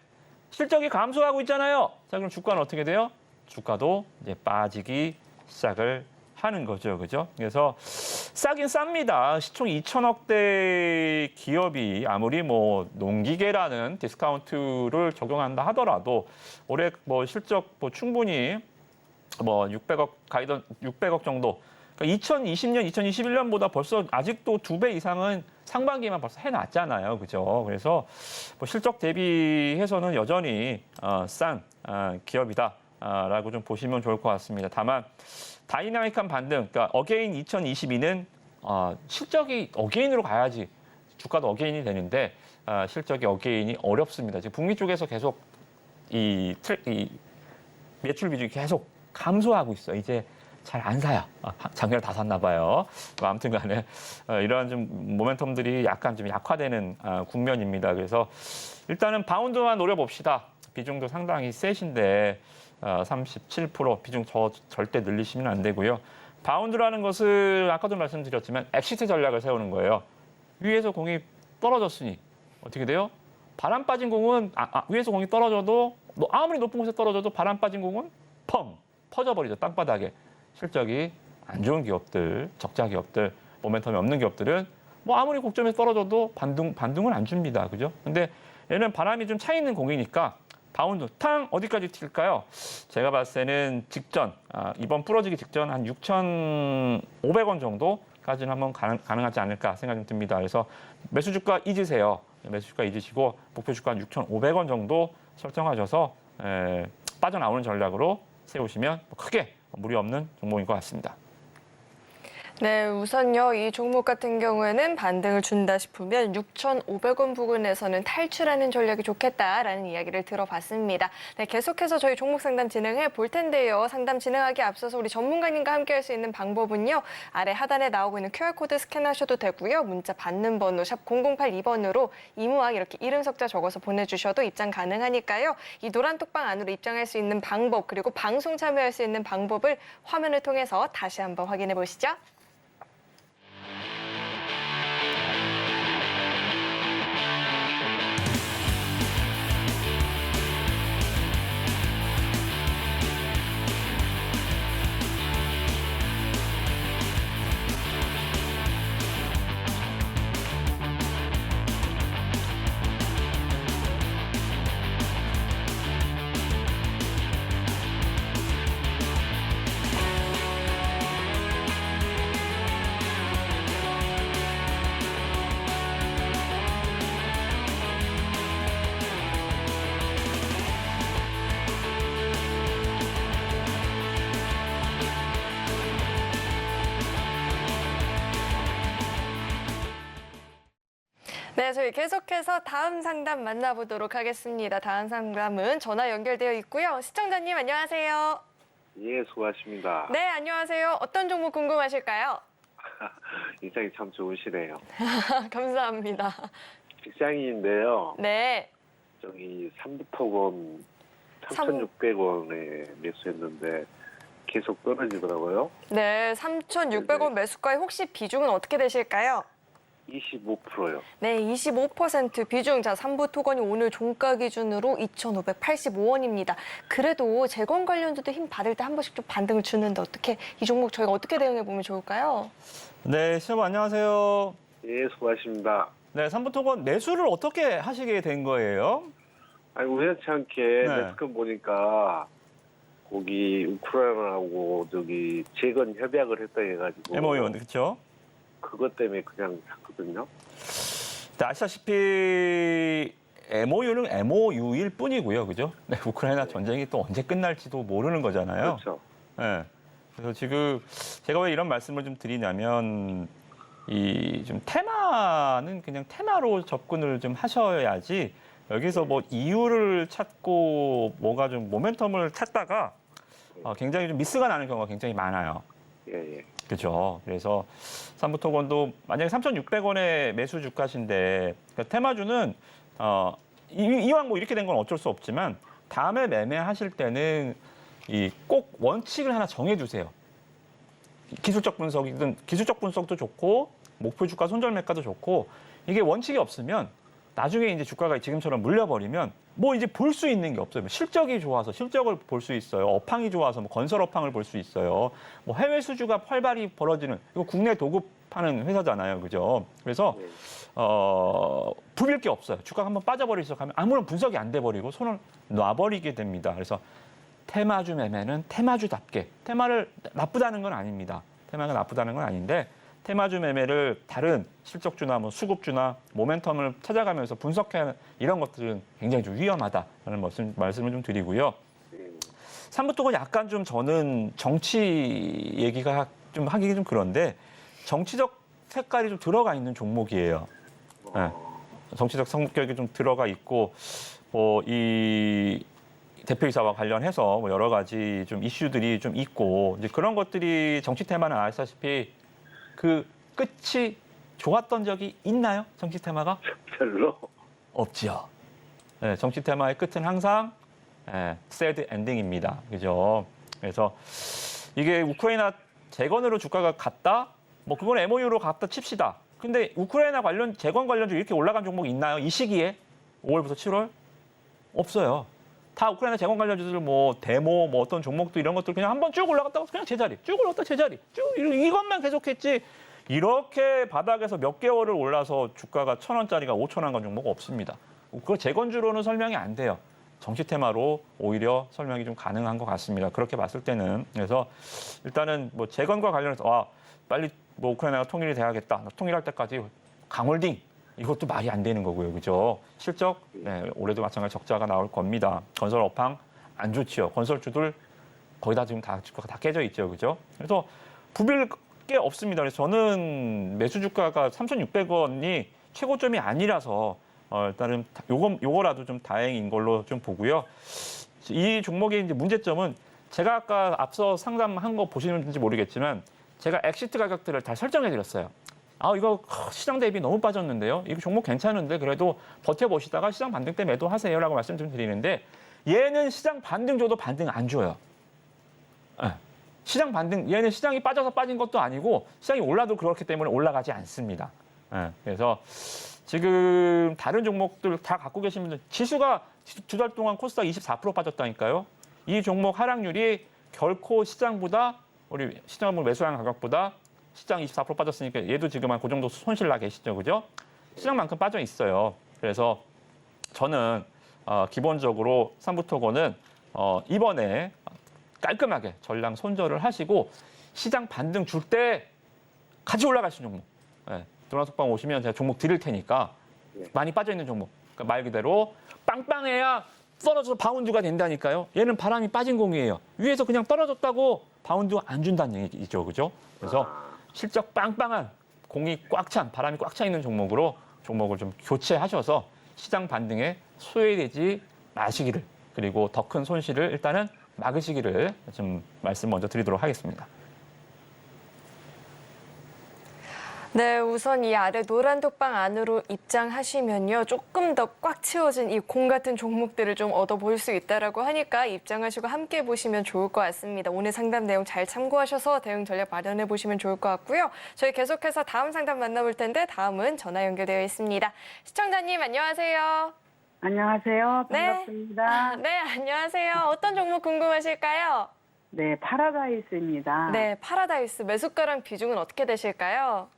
실적이 감소하고 있잖아요. 자 그럼 주가는 어떻게 돼요? 주가도 이제 빠지기 시작을 하는 거죠, 그죠? 그래서 싸긴 쌉니다. 시총 2,000억대 기업이 아무리 뭐 농기계라는 디스카운트를 적용한다 하더라도 올해 뭐 실적 뭐 충분히 뭐 600억 정도. 그러니까 2020년, 2021년보다 벌써 아직도 2배 이상은 상반기만 벌써 해놨잖아요, 그죠? 그래서 뭐 실적 대비해서는 여전히 싼 기업이다라고 좀 보시면 좋을 것 같습니다. 다만 다이나믹한 반등, 그러니까 어게인 2022는 실적이 어게인으로 가야지 주가도 어게인이 되는데 실적이 어게인이 어렵습니다. 지금 북미 쪽에서 계속 이 매출 비중이 계속 감소하고 있어. 이제 잘 안 사요. 작년에 다 샀나 봐요. 아무튼 간에 이러한 좀 모멘텀들이 약간 좀 약화되는 국면입니다. 그래서 일단은 바운드만 노려봅시다. 비중도 상당히 세신데 37% 비중 절대 늘리시면 안 되고요. 바운드라는 것을 아까도 말씀드렸지만 엑시트 전략을 세우는 거예요. 위에서 공이 떨어졌으니 어떻게 돼요? 바람 빠진 공은 위에서 공이 떨어져도 아무리 높은 곳에 떨어져도 바람 빠진 공은 펑 퍼져버리죠. 땅바닥에. 실적이 안 좋은 기업들, 적자 기업들, 모멘텀이 없는 기업들은 뭐 아무리 고점에서 떨어져도 반등은 안 줍니다. 그죠? 근데 얘는 바람이 좀 차 있는 공이니까 바운드 탕 어디까지 튈까요? 제가 봤을 때는 직전 이번 부러지기 직전 한 6,500원 정도까지는 한번 가능하지 않을까 생각이 좀 듭니다. 그래서 매수 주가 잊으세요. 매수 주가 잊으시고 목표 주가 6,500원 정도 설정하셔서 빠져나오는 전략으로 세우시면 크게 무리 없는 종목인 것 같습니다. 네, 우선요. 이 종목 같은 경우에는 반등을 준다 싶으면 6,500원 부근에서는 탈출하는 전략이 좋겠다라는 이야기를 들어봤습니다. 네, 계속해서 저희 종목 상담 진행해 볼 텐데요. 상담 진행하기 앞서서 우리 전문가님과 함께 할 수 있는 방법은요. 아래 하단에 나오고 있는 QR코드 스캔하셔도 되고요. 문자 받는 번호 샵 0082번으로 이무왕 이렇게 이름 석자 적어서 보내주셔도 입장 가능하니까요. 이 노란 톡방 안으로 입장할 수 있는 방법 그리고 방송 참여할 수 있는 방법을 화면을 통해서 다시 한번 확인해 보시죠. 네, 저희 계속해서 다음 상담 만나보도록 하겠습니다. 다음 상담은 전화 연결되어 있고요. 시청자님 안녕하세요. 예, 수고하십니다. 네, 안녕하세요. 어떤 종목 궁금하실까요? 인상이 참 좋으시네요. 감사합니다. 직장인인데요. 네, 저기 삼부토건 3,600원에 매수했는데 계속 떨어지더라고요. 네, 3,600원 매수가에 혹시 비중은 어떻게 되실까요? 25%요. 네, 25% 비중. 자, 삼부토건이 오늘 종가 기준으로 2,585원입니다. 그래도 재건 관련주도 힘 받을 때 한 번씩 좀 반등을 주는데 어떻게 이 종목 저희가 어떻게 대응해 보면 좋을까요? 네, 시험 안녕하세요. 예, 수고하십니다. 네, 삼부토건 매수를 어떻게 하시게 된 거예요? 아니, 우연치 않게 네. 매스컴 보니까 거기 우크라이나하고 저기 재건 협약을 했다 해가지고 MOU, 그렇죠? 그것 때문에 그냥 샀거든요. 네, 아시다시피 MOU는 MOU일 뿐이고요, 그죠? 네, 우크라이나 전쟁이 또 언제 끝날지도 모르는 거잖아요. 그렇죠. 네. 그래서 지금 제가 왜 이런 말씀을 좀 드리냐면 이 좀 테마는 그냥 테마로 접근을 좀 하셔야지 여기서 뭐 이유를 찾고 뭐가 좀 모멘텀을 찾다가 굉장히 좀 미스가 나는 경우가 굉장히 많아요. 예, 예. 그렇죠. 그래서 삼부토건도 만약에 3,600원의 매수 주가신데 그러니까 테마주는 이왕 뭐 이렇게 된 건 어쩔 수 없지만 다음에 매매하실 때는 이 꼭 원칙을 하나 정해두세요. 기술적 분석이든 기술적 분석도 좋고 목표 주가 손절 매가도 좋고 이게 원칙이 없으면 나중에 이제 주가가 지금처럼 물려버리면 뭐 이제 볼 수 있는 게 없어요. 실적이 좋아서 실적을 볼 수 있어요. 업황이 좋아서 뭐 건설 업황을 볼 수 있어요. 뭐 해외 수주가 활발히 벌어지는 이거 국내 도급하는 회사잖아요, 그죠? 그래서 부빌 게 없어요. 주가가 한번 빠져버리기 시작하면 아무런 분석이 안 돼 버리고 손을 놔버리게 됩니다. 그래서 테마주 매매는 테마주답게 테마를 나쁘다는 건 아닙니다. 테마가 나쁘다는 건 아닌데. 테마주 매매를 다른 실적주나 뭐 수급주나 모멘텀을 찾아가면서 분석하는 이런 것들은 굉장히 좀 위험하다라는 말씀을 좀 드리고요. 삼부토건 약간 좀 저는 정치 얘기가 좀 하기 좀 그런데 정치적 색깔이 좀 들어가 있는 종목이에요. 네. 정치적 성격이 좀 들어가 있고 이 대표이사와 관련해서 뭐 여러 가지 좀 이슈들이 좀 있고 이제 그런 것들이 정치 테마는 아시다시피 그 끝이 좋았던 적이 있나요? 정치 테마가? 별로. 없지요. 네, 정치 테마의 끝은 항상 sad 엔딩입니다. 그죠? 그래서 이게 우크라이나 재건으로 주가가 갔다? 뭐 그건 MOU로 갔다 칩시다. 근데 우크라이나 관련 재건 관련주 이렇게 올라간 종목이 있나요? 이 시기에? 5월부터 7월? 없어요. 다 우크라이나 재건 관련주들 뭐 데모 뭐 어떤 종목도 이런 것들 그냥 한번 쭉 올라갔다가 그냥 제자리 쭉 올라갔다 제자리 쭉 이것만 계속했지 이렇게 바닥에서 몇 개월을 올라서 주가가 1,000원짜리가 5,000원 간 종목 없습니다. 그거 재건주로는 설명이 안 돼요. 정치 테마로 오히려 설명이 좀 가능한 것 같습니다. 그렇게 봤을 때는 그래서 일단은 뭐 재건과 관련해서 빨리 뭐 우크라이나가 통일이 돼야겠다. 통일할 때까지 강홀딩 이것도 말이 안 되는 거고요. 그죠? 실적, 올해도 마찬가지 적자가 나올 겁니다. 건설 업황 안 좋지요. 건설주들 거의 다 지금 다 주가가 다 깨져 있죠. 그죠? 그래서 부빌 게 없습니다. 그래서 저는 매수 주가가 3,600원이 최고점이 아니라서 일단은 요거라도 좀 다행인 걸로 좀 보고요. 이 종목의 이제 문제점은 제가 아까 앞서 상담한 거 보시는지 모르겠지만 제가 엑시트 가격들을 다 설정해 드렸어요. 이거 시장 대비 너무 빠졌는데요. 이거 종목 괜찮은데 그래도 버텨보시다가 시장 반등 때 매도하세요라고 말씀 좀 드리는데 얘는 시장 반등 줘도 반등 안 줘요. 네. 시장 반등, 얘는 시장이 빠져서 빠진 것도 아니고 시장이 올라도 그렇기 때문에 올라가지 않습니다. 네. 그래서 지금 다른 종목들 다 갖고 계신 분들 지수가 두 달 동안 코스닥 24% 빠졌다니까요. 이 종목 하락률이 결코 시장보다 우리 시장을 매수한 가격보다 시장 24% 빠졌으니까 얘도 지금 한 그 정도 손실 나 계시죠, 그죠? 시장만큼 빠져 있어요. 그래서 저는 기본적으로 삼부토건은 이번에 깔끔하게 전량 손절을 하시고 시장 반등 줄 때 같이 올라가시는 종목. 도나톡방 오시면 제가 종목 드릴 테니까 많이 빠져 있는 종목. 그러니까 말 그대로 빵빵해야 떨어져서 바운드가 된다니까요. 얘는 바람이 빠진 공이에요. 위에서 그냥 떨어졌다고 바운드 안 준다는 얘기죠, 그죠? 그래서 실적 빵빵한 공이 꽉 찬, 바람이 꽉 차 있는 종목으로 종목을 좀 교체하셔서 시장 반등에 소외되지 마시기를, 그리고 더 큰 손실을 일단은 막으시기를 좀 말씀 먼저 드리도록 하겠습니다. 네, 우선 이 아래 노란 톡방 안으로 입장하시면요. 조금 더 꽉 채워진 이 공 같은 종목들을 좀 얻어볼 수 있다라고 하니까 입장하시고 함께 보시면 좋을 것 같습니다. 오늘 상담 내용 잘 참고하셔서 대응 전략 마련해 보시면 좋을 것 같고요. 저희 계속해서 다음 상담 만나볼 텐데 다음은 전화 연결되어 있습니다. 시청자님 안녕하세요. 안녕하세요. 네. 반갑습니다. 네, 안녕하세요. 어떤 종목 궁금하실까요? 네, 파라다이스입니다. 네, 파라다이스 매수가랑 비중은 어떻게 되실까요?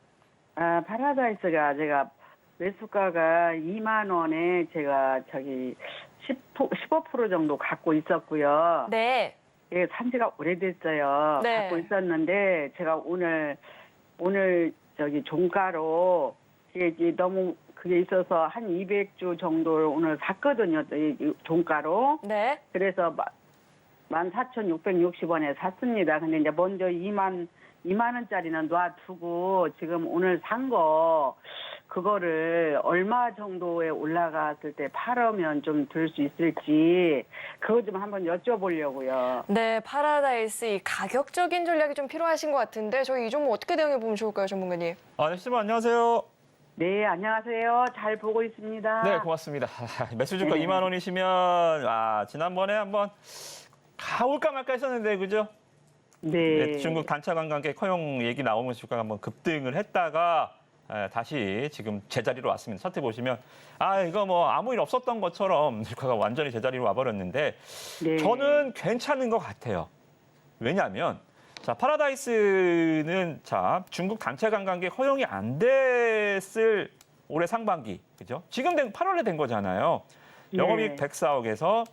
파라다이스가 제가 매수가가 2만 원에 제가 15% 정도 갖고 있었고요. 네. 예, 산지가 오래됐어요. 네. 갖고 있었는데 제가 오늘 종가로 이게 너무 그게 있어서 한 200주 정도를 오늘 샀거든요. 이 종가로. 네. 그래서 14,660원에 샀습니다. 근데 이제 먼저 2만 원짜리는 놔두고 지금 오늘 산 거 그거를 얼마 정도에 올라갔을 때 팔으면 좀 들 수 있을지 그거 좀 한번 여쭤보려고요. 네, 파라다이스 이 가격적인 전략이 좀 필요하신 것 같은데 저희 이 종목 어떻게 대응해 보면 좋을까요, 전문가님? 네, 시청자 안녕하세요. 네, 안녕하세요. 잘 보고 있습니다. 네, 고맙습니다. 매수 주가 네. 2만 원이시면 지난번에 한번 가볼까 말까 했었는데 그죠? 네. 중국 단체 관광객 허용 얘기 나오면서 주가가 한번 급등을 했다가 다시 지금 제자리로 왔습니다. 차트 보시면 이거 뭐 아무 일 없었던 것처럼 주가가 완전히 제자리로 와버렸는데 네. 저는 괜찮은 것 같아요. 왜냐하면 파라다이스는 중국 단체 관광객 허용이 안 됐을 올해 상반기, 그죠? 지금 8월에 된 거잖아요. 영업이익 네. 104억에서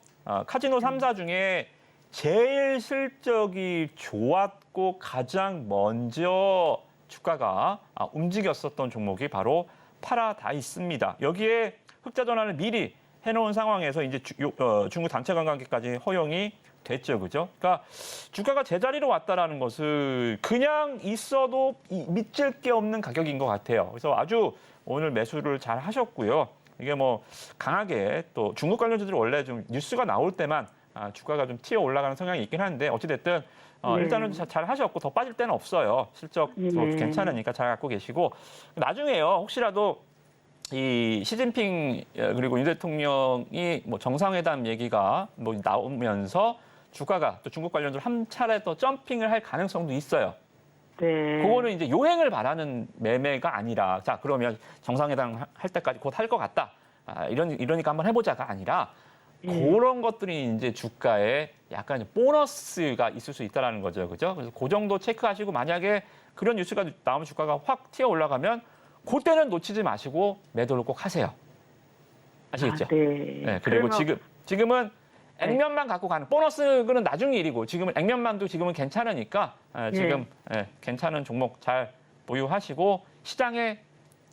카지노 3사 중에 제일 실적이 좋았고 가장 먼저 주가가 움직였었던 종목이 바로 파라다이스입니다. 여기에 흑자 전환을 미리 해놓은 상황에서 이제 중국 단체 관광객까지 허용이 됐죠, 그죠? 그러니까 주가가 제자리로 왔다라는 것을 그냥 있어도 믿질 게 없는 가격인 것 같아요. 그래서 아주 오늘 매수를 잘 하셨고요. 이게 뭐 강하게 또 중국 관련주들이 원래 좀 뉴스가 나올 때만 주가가 좀 튀어 올라가는 성향이 있긴 한데 어찌됐든 네. 일단은 잘 하셨고 더 빠질 때는 없어요. 실적도 네. 괜찮으니까 잘 갖고 계시고 나중에요. 혹시라도 이 시진핑 그리고 윤 대통령이 뭐 정상회담 얘기가 뭐 나오면서 주가가 또 중국 관련주로 한 차례 또 점핑을 할 가능성도 있어요. 네. 그거는 이제 요행을 바라는 매매가 아니라 그러면 정상회담 할 때까지 곧 할 것 같다. 이러니까 한번 해보자가 아니라 그런 것들이 이제 주가에 약간 보너스가 있을 수 있다는 거죠. 그죠? 그래서 그 정도 체크하시고 만약에 그런 뉴스가 나오면 주가가 확 튀어 올라가면 그때는 놓치지 마시고 매도를 꼭 하세요. 아시겠죠? 네. 네, 그리고 그러면- 지금은 액면만 갖고 가는 보너스는 나중 일이고 지금은 액면만도 지금은 괜찮으니까 지금 괜찮은 종목 잘 보유하시고 시장에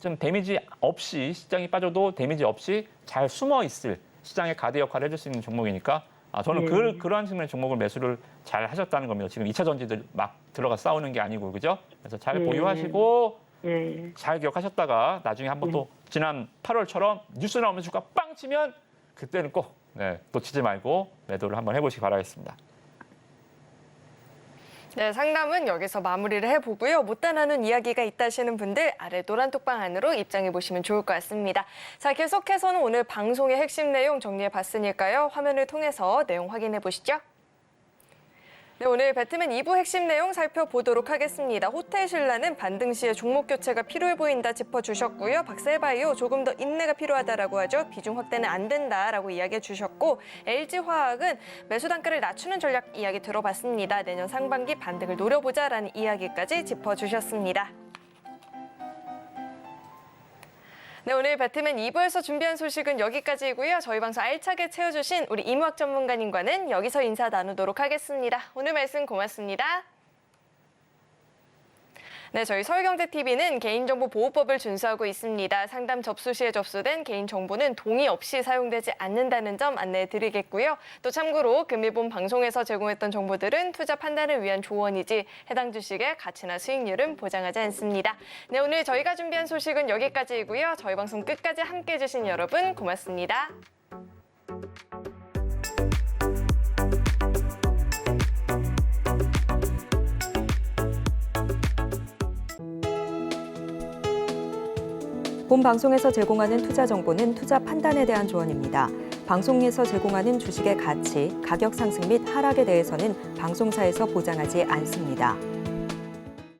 좀 데미지 없이 시장이 빠져도 데미지 없이 잘 숨어 있을 시장의 가드 역할을 해줄 수 있는 종목이니까 저는 네. 그러한 측면의 종목을 매수를 잘 하셨다는 겁니다. 지금 2차 전지들 막 들어가 싸우는 게 아니고 그죠? 그래서 잘 네. 보유하시고 네. 잘 기억하셨다가 나중에 한번 또 지난 8월처럼 뉴스 나오면 주가 빵 치면 그때는 꼭 놓치지 말고 매도를 한번 해보시기 바라겠습니다. 네, 상담은 여기서 마무리를 해보고요. 못다 나눈 이야기가 있다 하시는 분들 아래 노란 톡방 안으로 입장해 보시면 좋을 것 같습니다. 자, 계속해서는 오늘 방송의 핵심 내용 정리해 봤으니까요. 화면을 통해서 내용 확인해 보시죠. 네, 오늘 배트맨 2부 핵심 내용 살펴보도록 하겠습니다. 호텔신라는 반등 시에 종목 교체가 필요해 보인다 짚어주셨고요. 박셀바이오 조금 더 인내가 필요하다라고 하죠. 비중 확대는 안 된다라고 이야기해 주셨고 LG화학은 매수 단가를 낮추는 전략 이야기 들어봤습니다. 내년 상반기 반등을 노려보자라는 이야기까지 짚어주셨습니다. 네, 오늘 배트맨 2부에서 준비한 소식은 여기까지이고요. 저희 방송 알차게 채워주신 우리 이무학 전문가님과는 여기서 인사 나누도록 하겠습니다. 오늘 말씀 고맙습니다. 네, 저희 서울경제TV는 개인정보보호법을 준수하고 있습니다. 상담 접수 시에 접수된 개인정보는 동의 없이 사용되지 않는다는 점 안내해 드리겠고요. 또 참고로 금일본 방송에서 제공했던 정보들은 투자 판단을 위한 조언이지 해당 주식의 가치나 수익률은 보장하지 않습니다. 네, 오늘 저희가 준비한 소식은 여기까지이고요. 저희 방송 끝까지 함께해 주신 여러분 고맙습니다. 본 방송에서 제공하는 투자 정보는 투자 판단에 대한 조언입니다. 방송에서 제공하는 주식의 가치, 가격 상승 및 하락에 대해서는 방송사에서 보장하지 않습니다.